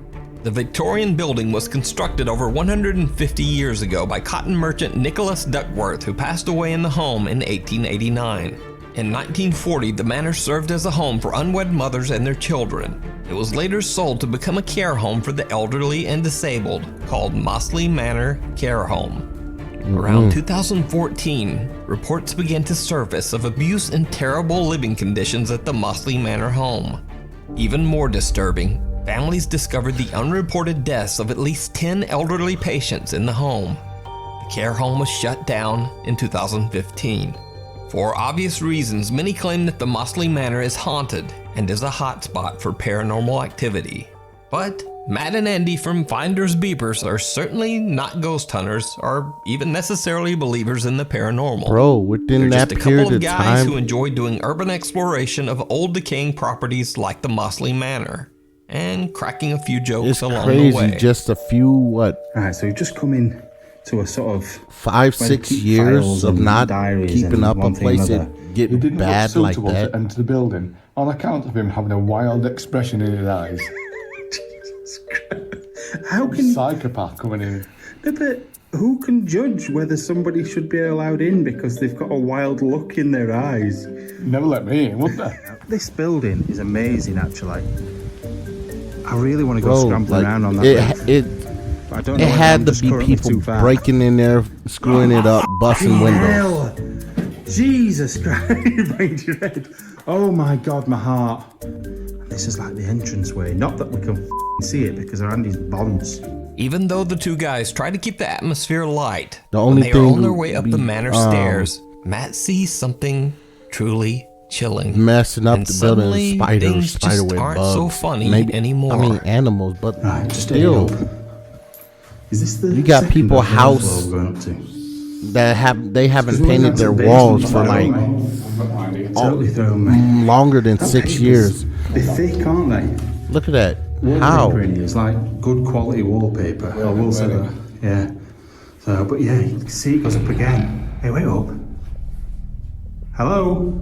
The Victorian building was constructed over 150 years ago by cotton merchant Nicholas Duckworth, who passed away in the home in 1889. In 1940, the manor served as a home for unwed mothers and their children. It was later sold to become a care home for the elderly and disabled, called Mossley Manor Care Home. Around 2014, reports began to surface of abuse and terrible living conditions at the Mossley Manor home. Even more disturbing, families discovered the unreported deaths of at least 10 elderly patients in the home. The care home was shut down in 2015. For obvious reasons, many claim that the Mossley Manor is haunted and is a hotspot for paranormal activity. But Matt and Andy from Finders Beepers are certainly not ghost hunters or even necessarily believers in the paranormal. Bro, within They're that just a couple period of of guys time, who enjoy doing urban exploration of old decaying properties like the Mossley Manor and cracking a few jokes it's along crazy. the way. Just a few Alright, so you've just come in to a sort of 5-6 years of not keeping up a place. It get bad like that. To enter the building on account of him having a wild expression in his eyes. How can psychopath coming in? No, but who can judge whether somebody should be allowed in because they've got a wild look in their eyes? Never let me in, would they? This building is amazing, actually. I really want to go scrambling around on that. I don't know. It had to be people breaking in there, screwing it up, busting windows. Jesus Christ, brained your head. Oh my God, my heart. This is like the entranceway. Not that we can see it because of Andy's bonds. Even though the two guys try to keep the atmosphere light, the only when they are on their way up the manor stairs, Matt sees something truly chilling. Messing up and the building, spiders, spiderweb bugs. Aren't so funny anymore. I mean, animals, but just still. Is this the you got people house that haven't painted their walls for like longer than 6 years. They're thick, aren't they? Look at that. How? It's like good quality wallpaper. I will say that. Yeah. So, but yeah, you can see it goes up again. Hey, wait up. Hello?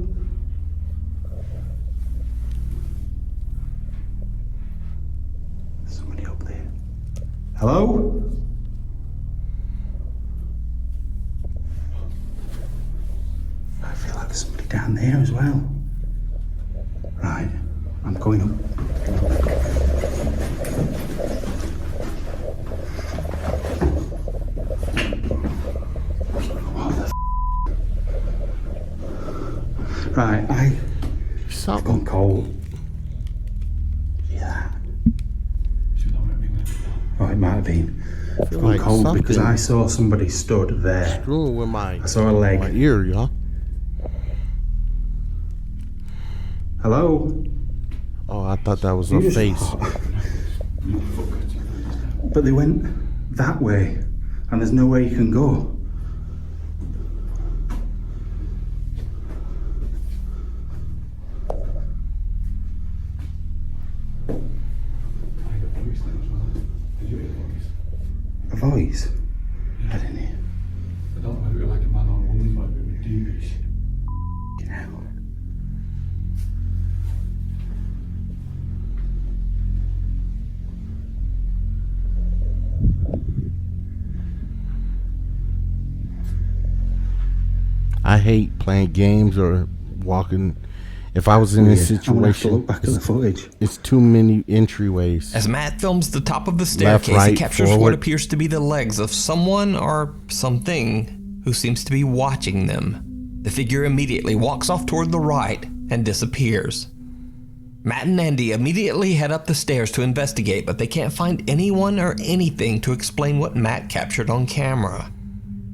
Somebody up there. Hello? I feel like there's somebody down there as well. Right, I'm going up. What the Right, I've gone cold. Yeah. Oh, it might have been. I've gone like cold because I saw somebody stood there. Screwing with my, I saw a leg. My ear, y'all. Hello? Oh, I thought that was a face. But they went that way. and there's nowhere you can go. A voice? I didn't hear. I don't know if it was like a man or a woman, but it was deepish. I hate playing games or walking. If I was in this situation, it's too many entryways. As Matt films the top of the staircase, Left, right, he captures forward. what appears to be the legs of someone or something who seems to be watching them. The figure immediately walks off toward the right and disappears. Matt and Andy immediately head up the stairs to investigate, but they can't find anyone or anything to explain what Matt captured on camera.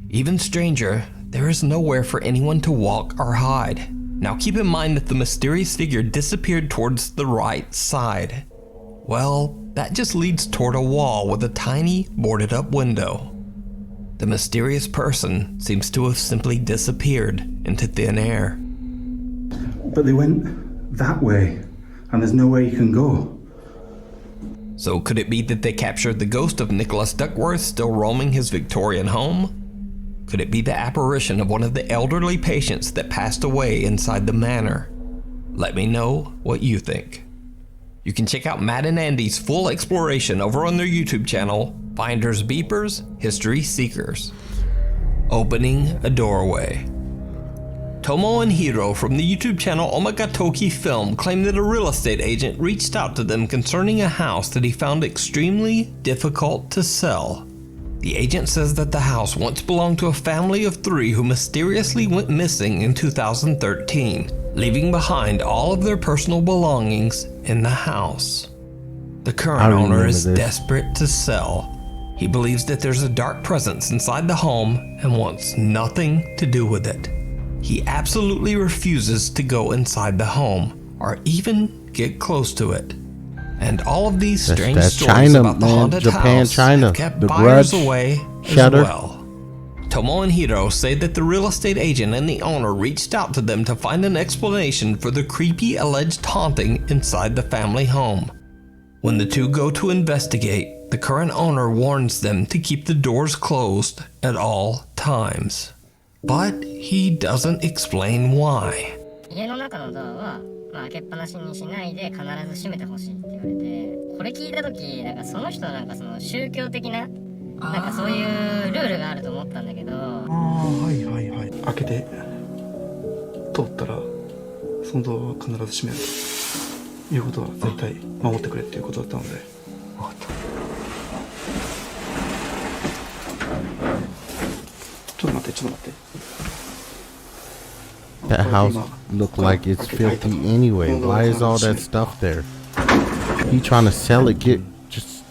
Even stranger, there is nowhere for anyone to walk or hide. Now keep in mind that the mysterious figure disappeared towards the right side. Well, that just leads toward a wall with a tiny boarded up window. The mysterious person seems to have simply disappeared into thin air. But they went that way, and there's nowhere you can go. So could it be that they captured the ghost of Nicholas Duckworth still roaming his Victorian home? Could it be the apparition of one of the elderly patients that passed away inside the manor? Let me know what you think. You can check out Matt and Andy's full exploration over on their YouTube channel, Finders Beepers, History Seekers. Opening a doorway. Tomo and Hiro from the YouTube channel Omagatoki Film claimed that a real estate agent reached out to them concerning a house that he found extremely difficult to sell. The agent says that the house once belonged to a family of 3 who mysteriously went missing in 2013, leaving behind all of their personal belongings in the house. The current owner is desperate to sell. He believes that there's a dark presence inside the home and wants nothing to do with it. He absolutely refuses to go inside the home or even get close to it. And all of these strange stories about the haunted house have kept buyers away as well. Tomo and Hiro say that the real estate agent and the owner reached out to them to find an explanation for the creepy alleged haunting inside the family home. When the two go to investigate, the current owner warns them to keep the doors closed at all times. But he doesn't explain why. 家の中のドアは開けっぱなしにしないで必ず閉めてほしいって言われて、これ聞いた時なんかその人なんかその宗教的ななんかそういうルールがあると思ったんだけど、はいはいはい。開けて通ったらそのドアは必ず閉めるということは絶対守ってくれっていうことだったので。分かった。ちょっと待ってちょっと待って。That house look like it's filthy anyway. Why is all that stuff there? He trying to sell it, just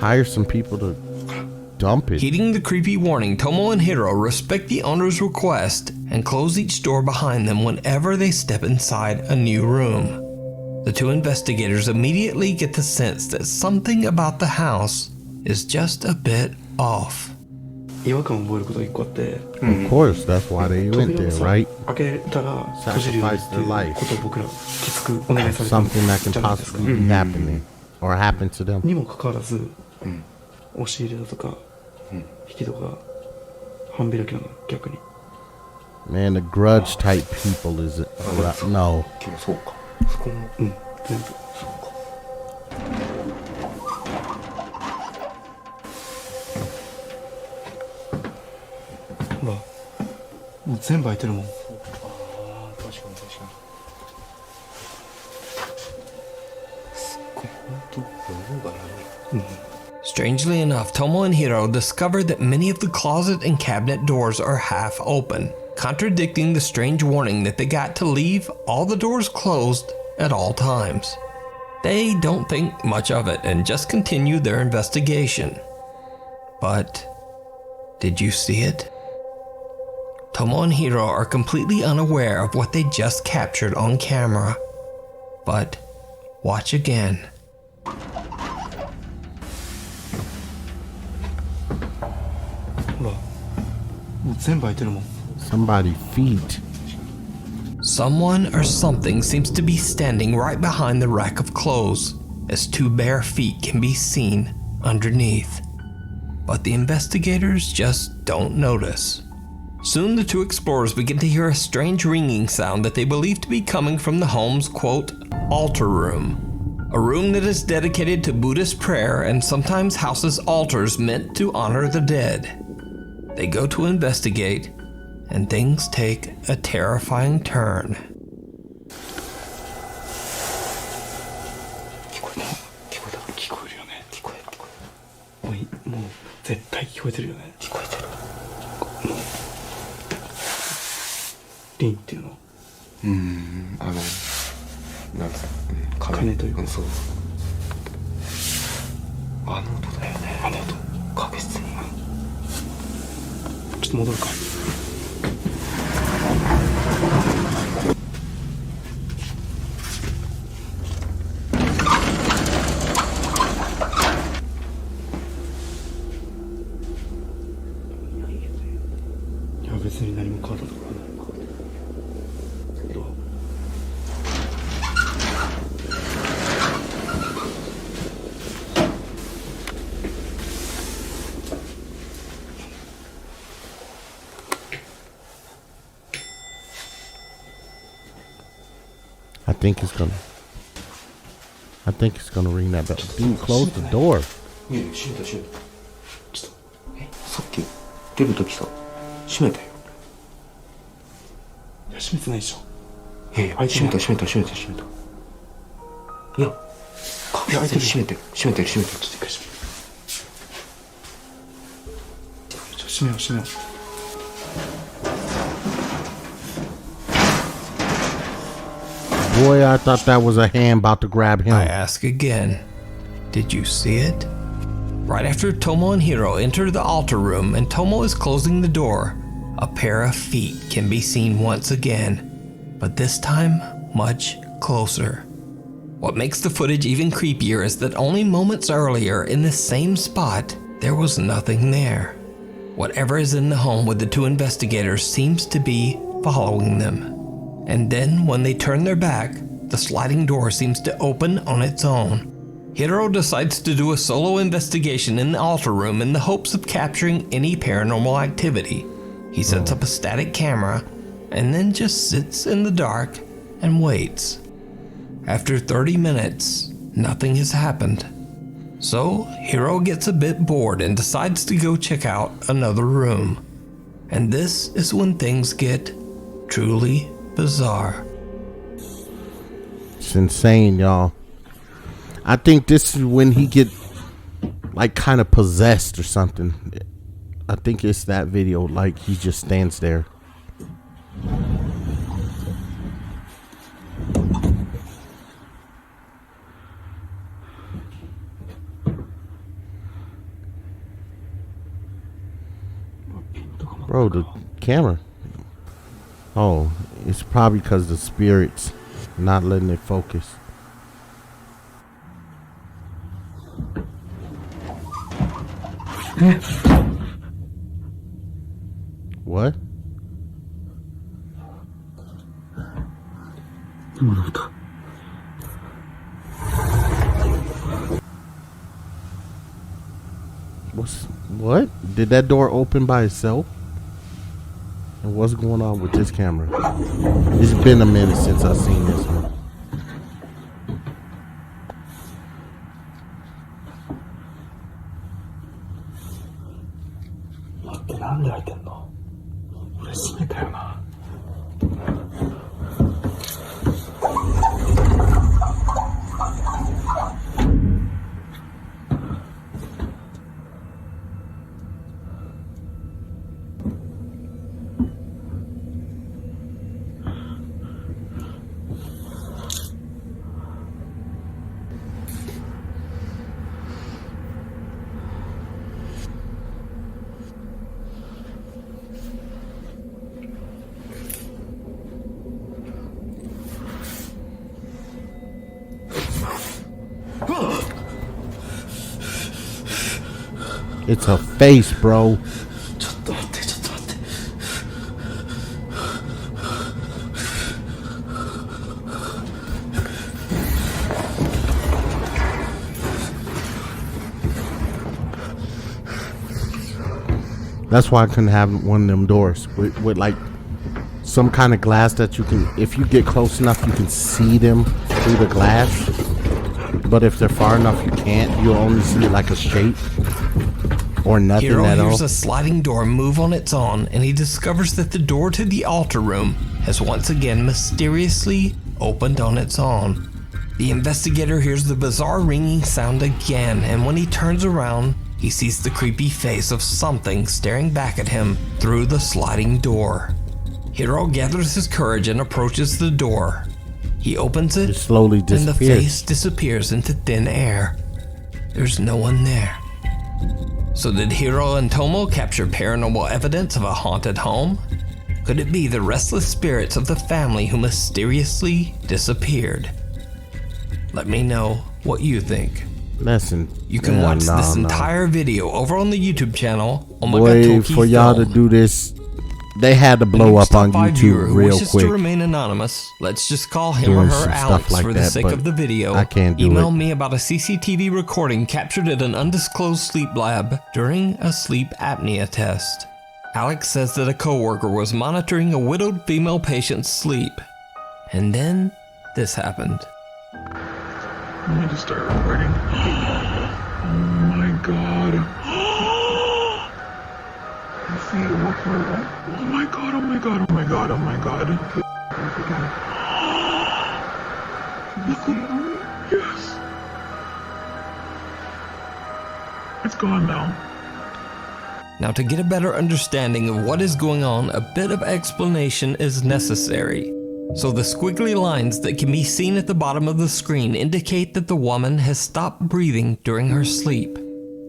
hire some people to dump it. Heeding the creepy warning, Tomo and Hiro respect the owner's request and close each door behind them whenever they step inside a new room. The two investigators immediately get the sense that something about the house is just a bit off. Of course, that's why they went there, right? Sacrifice their life. Something that can possibly be happening or happen to them. にもかかわらず、押し入れだとか、引きとか半開きなの逆に。Man, the grudge type people is it? No. そうか。そこも全部そうか。もう全部開いてるもん。ああ、確かに確かに。すっごい、本当、物がない。Strangely enough, Tomo and Hiro discover that many of the closet and cabinet doors are half open, contradicting the strange warning that they got to leave all the doors closed at all times. They don't think much of it and just continue their investigation. But did you see it? Tomo and Hiro are completely unaware of what they just captured on camera. But watch again. Somebody's feet. Someone or something seems to be standing right behind the rack of clothes, as two bare feet can be seen underneath. But the investigators just don't notice. Soon the two explorers begin to hear a strange ringing sound that they believe to be coming from the home's, quote, altar room. A room that is dedicated to Buddhist prayer and sometimes houses altars meant to honor the dead. They go to investigate, and things take a terrifying turn. I think it's gonna ring that bell. Dude, close the door. さっき出るときさ、閉めたよ。いや、閉めてないでしょ。いやいや、閉めた。いや、確実に閉めてる。ちょっと一回閉めよう。Boy, I thought that was a hand about to grab him. I ask again, did you see it? Right after Tomo and Hiro enter the altar room and Tomo is closing the door, a pair of feet can be seen once again, but this time much closer. What makes the footage even creepier is that only moments earlier in this same spot, there was nothing there. Whatever is in the home with the two investigators seems to be following them. And then when they turn their back, the sliding door seems to open on its own. Hiro decides to do a solo investigation in the altar room in the hopes of capturing any paranormal activity. He sets up a static camera and then just sits in the dark and waits. After 30 minutes, nothing has happened. So Hiro gets a bit bored and decides to go check out another room. And this is when things get truly bizarre. It's insane, y'all. I think this is when he get like kind of possessed or something. I think it's that video, like he just stands there. Bro, the camera. Oh, it's probably because the spirits not letting it focus. What? What? Did that door open by itself? And what's going on with this camera? It's been a minute since I've seen this one. It's a face, bro. That's why I couldn't have one of them doors with like some kind of glass that you can, if you get close enough, you can see them through the glass. But if they're far enough, you can't. You'll only see like a shape or nothing Hiro at all. hears a sliding door move on its own, and he discovers that the door to the altar room has once again mysteriously opened on its own. The investigator hears the bizarre ringing sound again, and when he turns around, he sees the creepy face of something staring back at him through the sliding door. Hiro gathers his courage and approaches the door. He opens it, slowly disappears. And the face disappears into thin air. There's no one there. So did Hiro and Tomo capture paranormal evidence of a haunted home? Could it be the restless spirits of the family who mysteriously disappeared? Let me know what you think. Listen, you can watch this entire video over on the YouTube channel. Boy, for y'all to do this, they had to blow up on YouTube real wishes quick. To remain anonymous, let's just call him or her Alex like for the that, sake of the video. I can't do Email it. me about a CCTV recording captured at an undisclosed sleep lab during a sleep apnea test. Alex says that a coworker was monitoring a widowed female patient's sleep. And then this happened. Let me just start recording. Oh my god. I see it walking around. Oh my god, oh my god, oh my god, oh my god. Yes. It's gone now. Now, to get a better understanding of what is going on, a bit of explanation is necessary. So the squiggly lines that can be seen at the bottom of the screen indicate that the woman has stopped breathing during her sleep.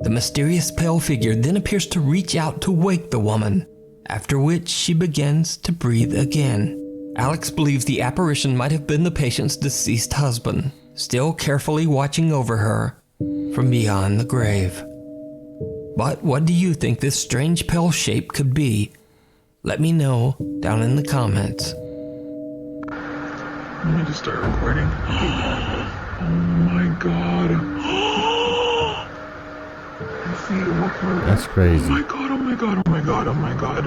The mysterious pale figure then appears to reach out to wake the woman, after which she begins to breathe again. Alex believes the apparition might have been the patient's deceased husband, still carefully watching over her from beyond the grave. But what do you think this strange pale shape could be? Let me know down in the comments. Let me just start recording. Oh my god. I see it walking around. That's crazy. Oh my god, oh my god, oh my god, oh my god.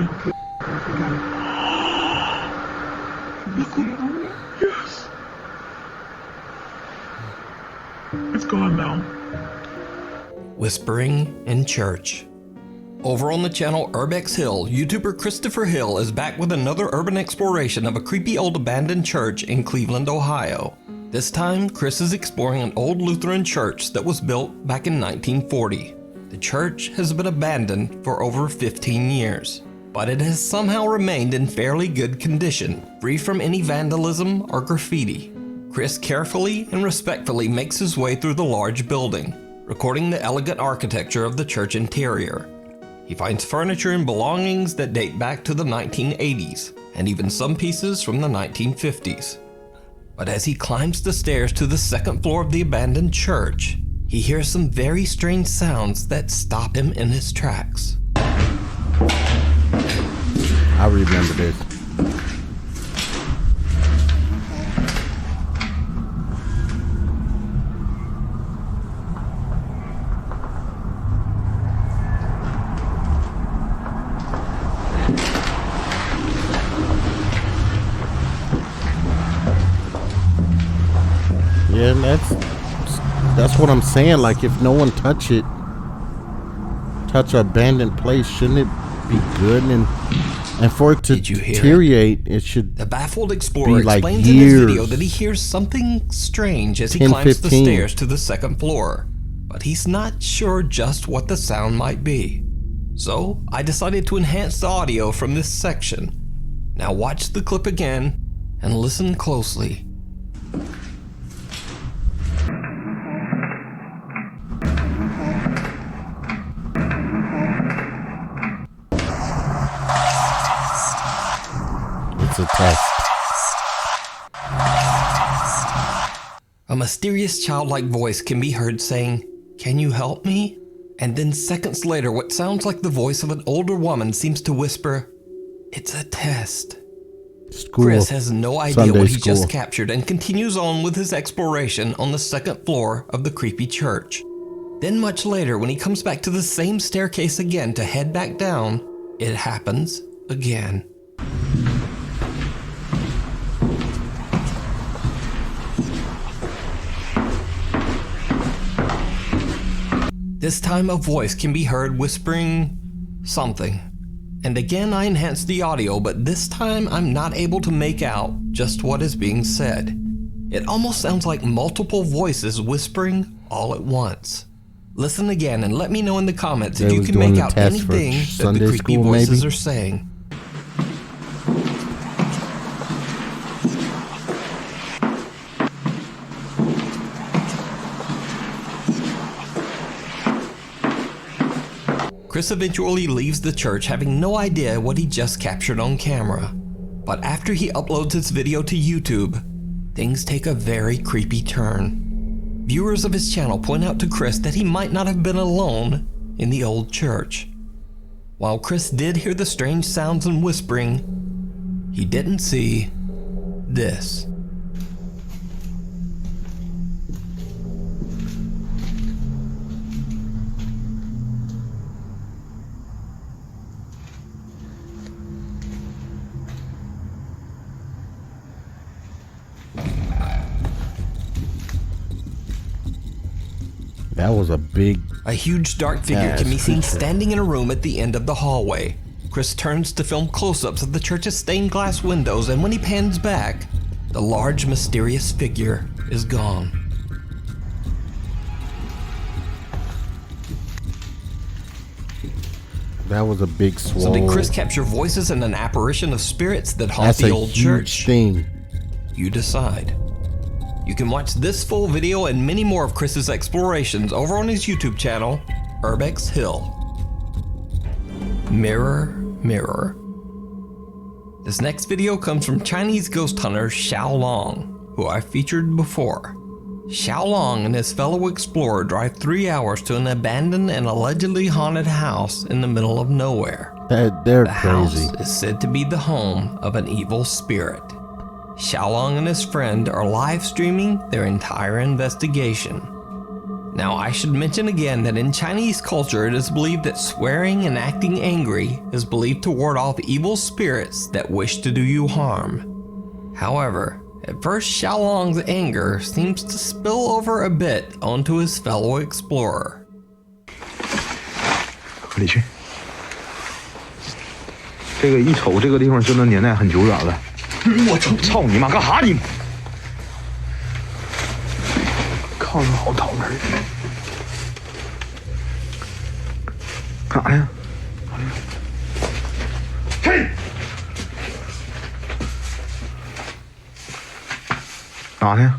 Yes. It's gone now. Whispering in church. Over on the channel Urbex Hill, YouTuber Christopher Hill is back with another urban exploration of a creepy old abandoned church in Cleveland, Ohio. This time, Chris is exploring an old Lutheran church that was built back in 1940. The church has been abandoned for over 15 years, but it has somehow remained in fairly good condition, free from any vandalism or graffiti. Chris carefully and respectfully makes his way through the large building, recording the elegant architecture of the church interior. He finds furniture and belongings that date back to the 1980s, and even some pieces from the 1950s. But as he climbs the stairs to the second floor of the abandoned church, he hears some very strange sounds that stop him in his tracks. I remember this. Yeah, that's what I'm saying. Like, if no one touch an abandoned place, shouldn't it be good? And for it to deteriorate, it should. The baffled explorer be like explains in his video that he hears something strange as he climbs the stairs to the second floor, but he's not sure just what the sound might be. So I decided to enhance the audio from this section. Now watch the clip again and listen closely. It's a test. A mysterious childlike voice can be heard saying, "Can you help me?" And then seconds later, what sounds like the voice of an older woman seems to whisper, "It's a test." Chris has no idea what he just captured and continues on with his exploration on the second floor of the creepy church. Then much later, when he comes back to the same staircase again to head back down, it happens again. This time a voice can be heard whispering something. And again I enhanced the audio, but this time I'm not able to make out just what is being said. It almost sounds like multiple voices whispering all at once. Listen again and let me know in the comments if you can make out anything that the creepy voices are saying. Chris eventually leaves the church having no idea what he just captured on camera. But after he uploads his video to YouTube, things take a very creepy turn. Viewers of his channel point out to Chris that he might not have been alone in the old church. While Chris did hear the strange sounds and whispering, he didn't see this. That was a huge dark figure can be seen standing in a room at the end of the hallway. Chris turns to film close-ups of the church's stained glass windows, and when he pans back, the large mysterious figure is gone. That was a big swole. So did Chris capture voices and an apparition of spirits that haunt the old church? Thing. You decide. You can watch this full video and many more of Chris's explorations over on his YouTube channel, Urbex Hill. Mirror, mirror. This next video comes from Chinese ghost hunter Xiao Long, who I featured before. Xiao Long and his fellow explorer drive 3 hours to an abandoned and allegedly haunted house in the middle of nowhere. They're crazy. House is said to be the home of an evil spirit. Xiaolong and his friend are live streaming their entire investigation. Now I should mention again that in Chinese culture it is believed that swearing and acting angry is believed to ward off evil spirits that wish to do you harm. However, at first Xiaolong's anger seems to spill over a bit onto his fellow explorer. 里去。这个一瞅这个地方真的年代很久远了。 我操你妈！干哈你？炕上好讨厌。干啥呀？嘿！干啥呢？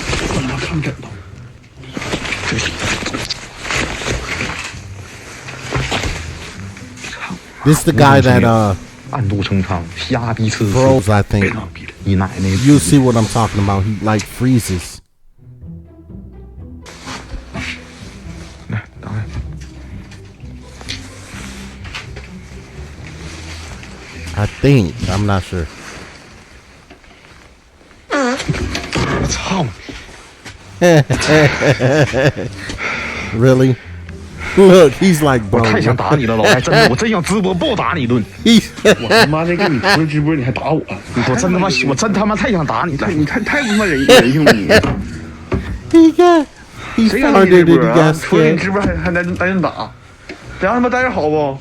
我他妈看枕头。这是。 This is the guy that froze, I think. You'll see what I'm talking about. He like freezes. I think. I'm not sure. Really? Look, he's like, bro. 我太想打你了，老白，真的，我真想直播暴打你一顿。我他妈的跟你直播直播，你还打我？我真他妈太想打你了！你看太他妈人性了你。谁让你直播啊？除了你直播还能打？咱他妈待着好不？我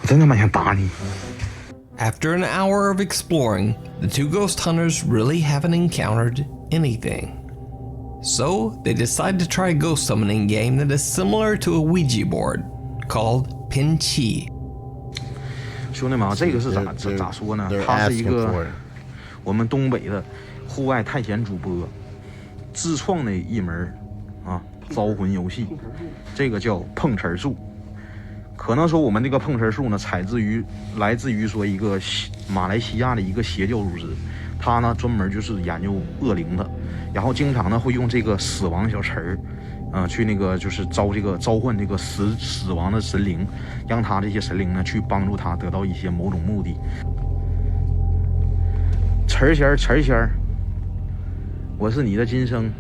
真他妈想打你。 After an hour of exploring, the two ghost hunters really haven't encountered anything. So, they decide to try a ghost summoning game that is similar to a Ouija board, called Pin Chi. 兄弟们啊，这个是咋说呢？它是一个我们东北的户外探险主播自创的一门招魂游戏，这个叫碰瓷术。可能说我们这个碰瓷术呢，来自于说一个马来西亚的一个邪教组织，他呢专门就是研究恶灵的。 然后经常呢会用这个死亡小词儿，去那个就是召唤这个死亡的神灵，让他这些神灵呢去帮助他得到一些某种目的。词儿仙儿，我是你的今生，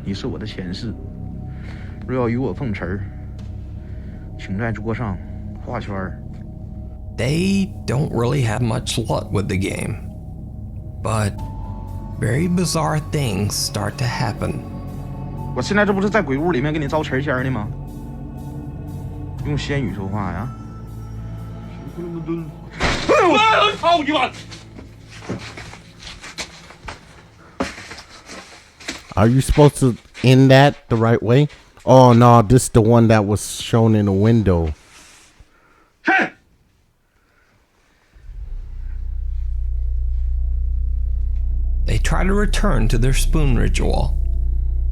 你是我的前世，若要与我碰瓷儿，请在桌上画圈儿。 They don't really have much luck with the game, but very bizarre things start to happen. 我现在这不是在鬼屋里面给你招词仙呢吗？用仙语说话呀！我操你妈！ Are you supposed to end that the right way? Oh no, this is the one that was shown in the window. They try to return to their spoon ritual,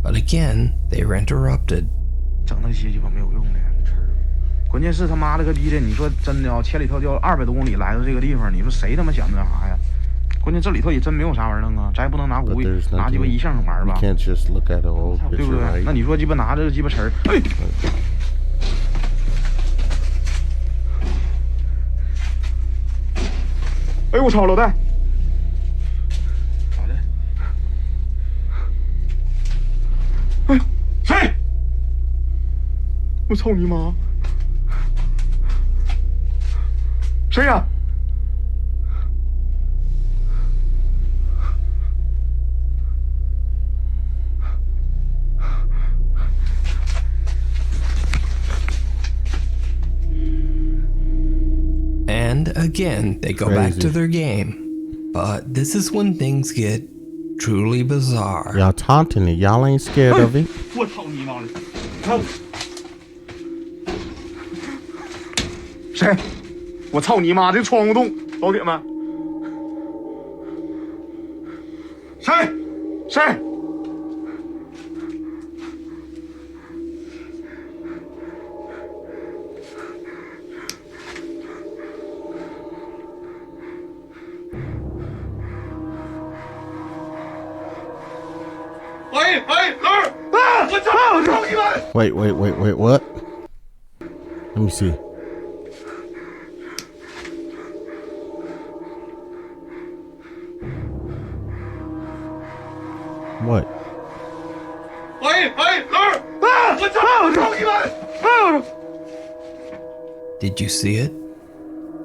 but again, they are interrupted. 整那些鸡巴没有用的，关键是他妈了个逼的！你说真的啊，千里迢迢200多公里来到这个地方，你说谁他妈想那啥呀？关键这里头也真没有啥玩意儿啊，咱也不能拿古拿鸡巴一项玩吧？ Can't just look at the whole picture, 对不对？ right? 那你说鸡巴拿这个鸡巴词儿，哎，哎我操，老戴！ 谁？我操你妈！谁呀？ And again, they go back to their game. But this is when things get truly bizarre. Y'all taunting it. Y'all ain't scared of it. 我操你妈的！谁？我操你妈！这窗户洞，老铁们，谁？谁？ Wait, what? Let me see. What? Did you see it?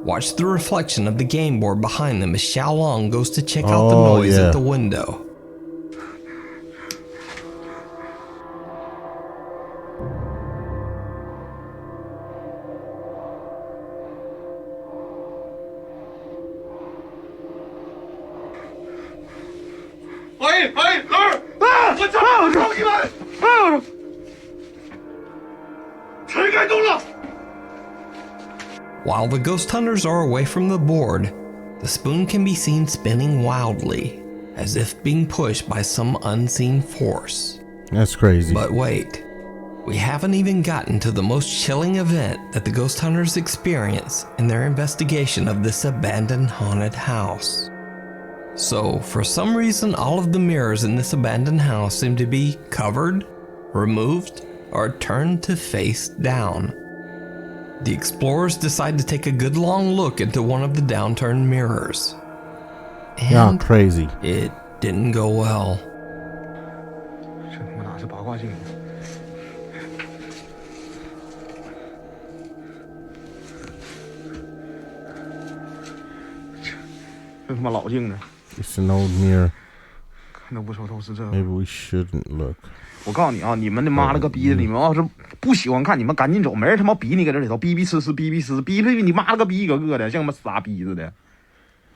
Watch the reflection of the game board behind them as Xiaolong goes to check out the noise at the window. While the ghost hunters are away from the board, the spoon can be seen spinning wildly, as if being pushed by some unseen force. That's crazy. But wait, we haven't even gotten to the most chilling event that the ghost hunters experience in their investigation of this abandoned haunted house. So, for some reason, all of the mirrors in this abandoned house seem to be covered, removed, or turned to face down. The explorers decide to take a good long look into one of the downturned mirrors. And y'all crazy. It didn't go well. 这他妈哪是八卦镜？这他妈老镜子。 It's an old mirror. 看都不说都是这个。 Maybe we shouldn't look. 我告诉你啊，你们的妈了个逼的！你们要是不喜欢看，你们赶紧走，没人他妈逼你搁这里头逼逼呲呲逼逼呲逼逼你妈了个逼一个个的，像他妈傻逼似的，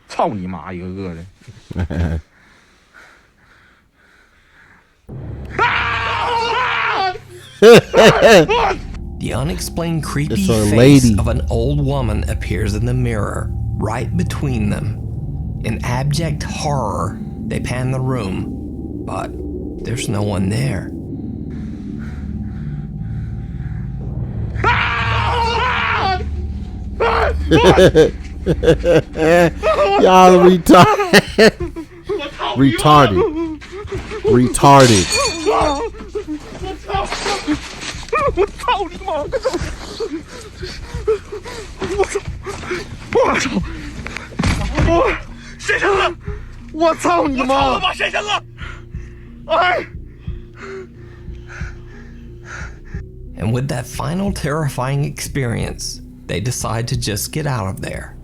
操你妈一个个的！ The unexplained creepy face of an old woman appears in the mirror, right between them. In abject horror, they pan the room, but there's no one there. Y'all retarded. Retarded. Retarded. 我操你妈！我操！我操！我谁生了？我操你妈！我把谁生了？哎！ And with that final terrifying experience, they decide to just get out of there.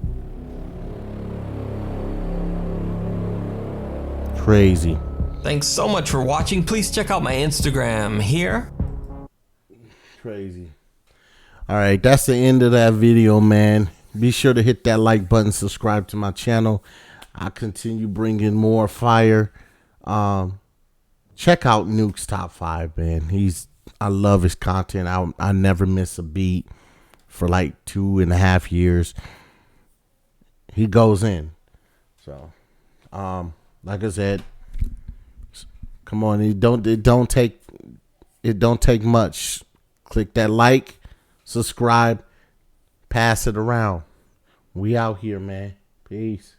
Crazy. Thanks so much for watching. Please check out my Instagram here. Crazy. All right, that's the end of that video, man. Be sure to hit that like button, subscribe to my channel. I continue bringing more fire. Check out Nuke's Top 5, man. I love his content. I never miss a beat for like 2.5 years. He goes in. So, like I said, come on. It don't take much. Click that like, subscribe, pass it around. We out here, man. Peace.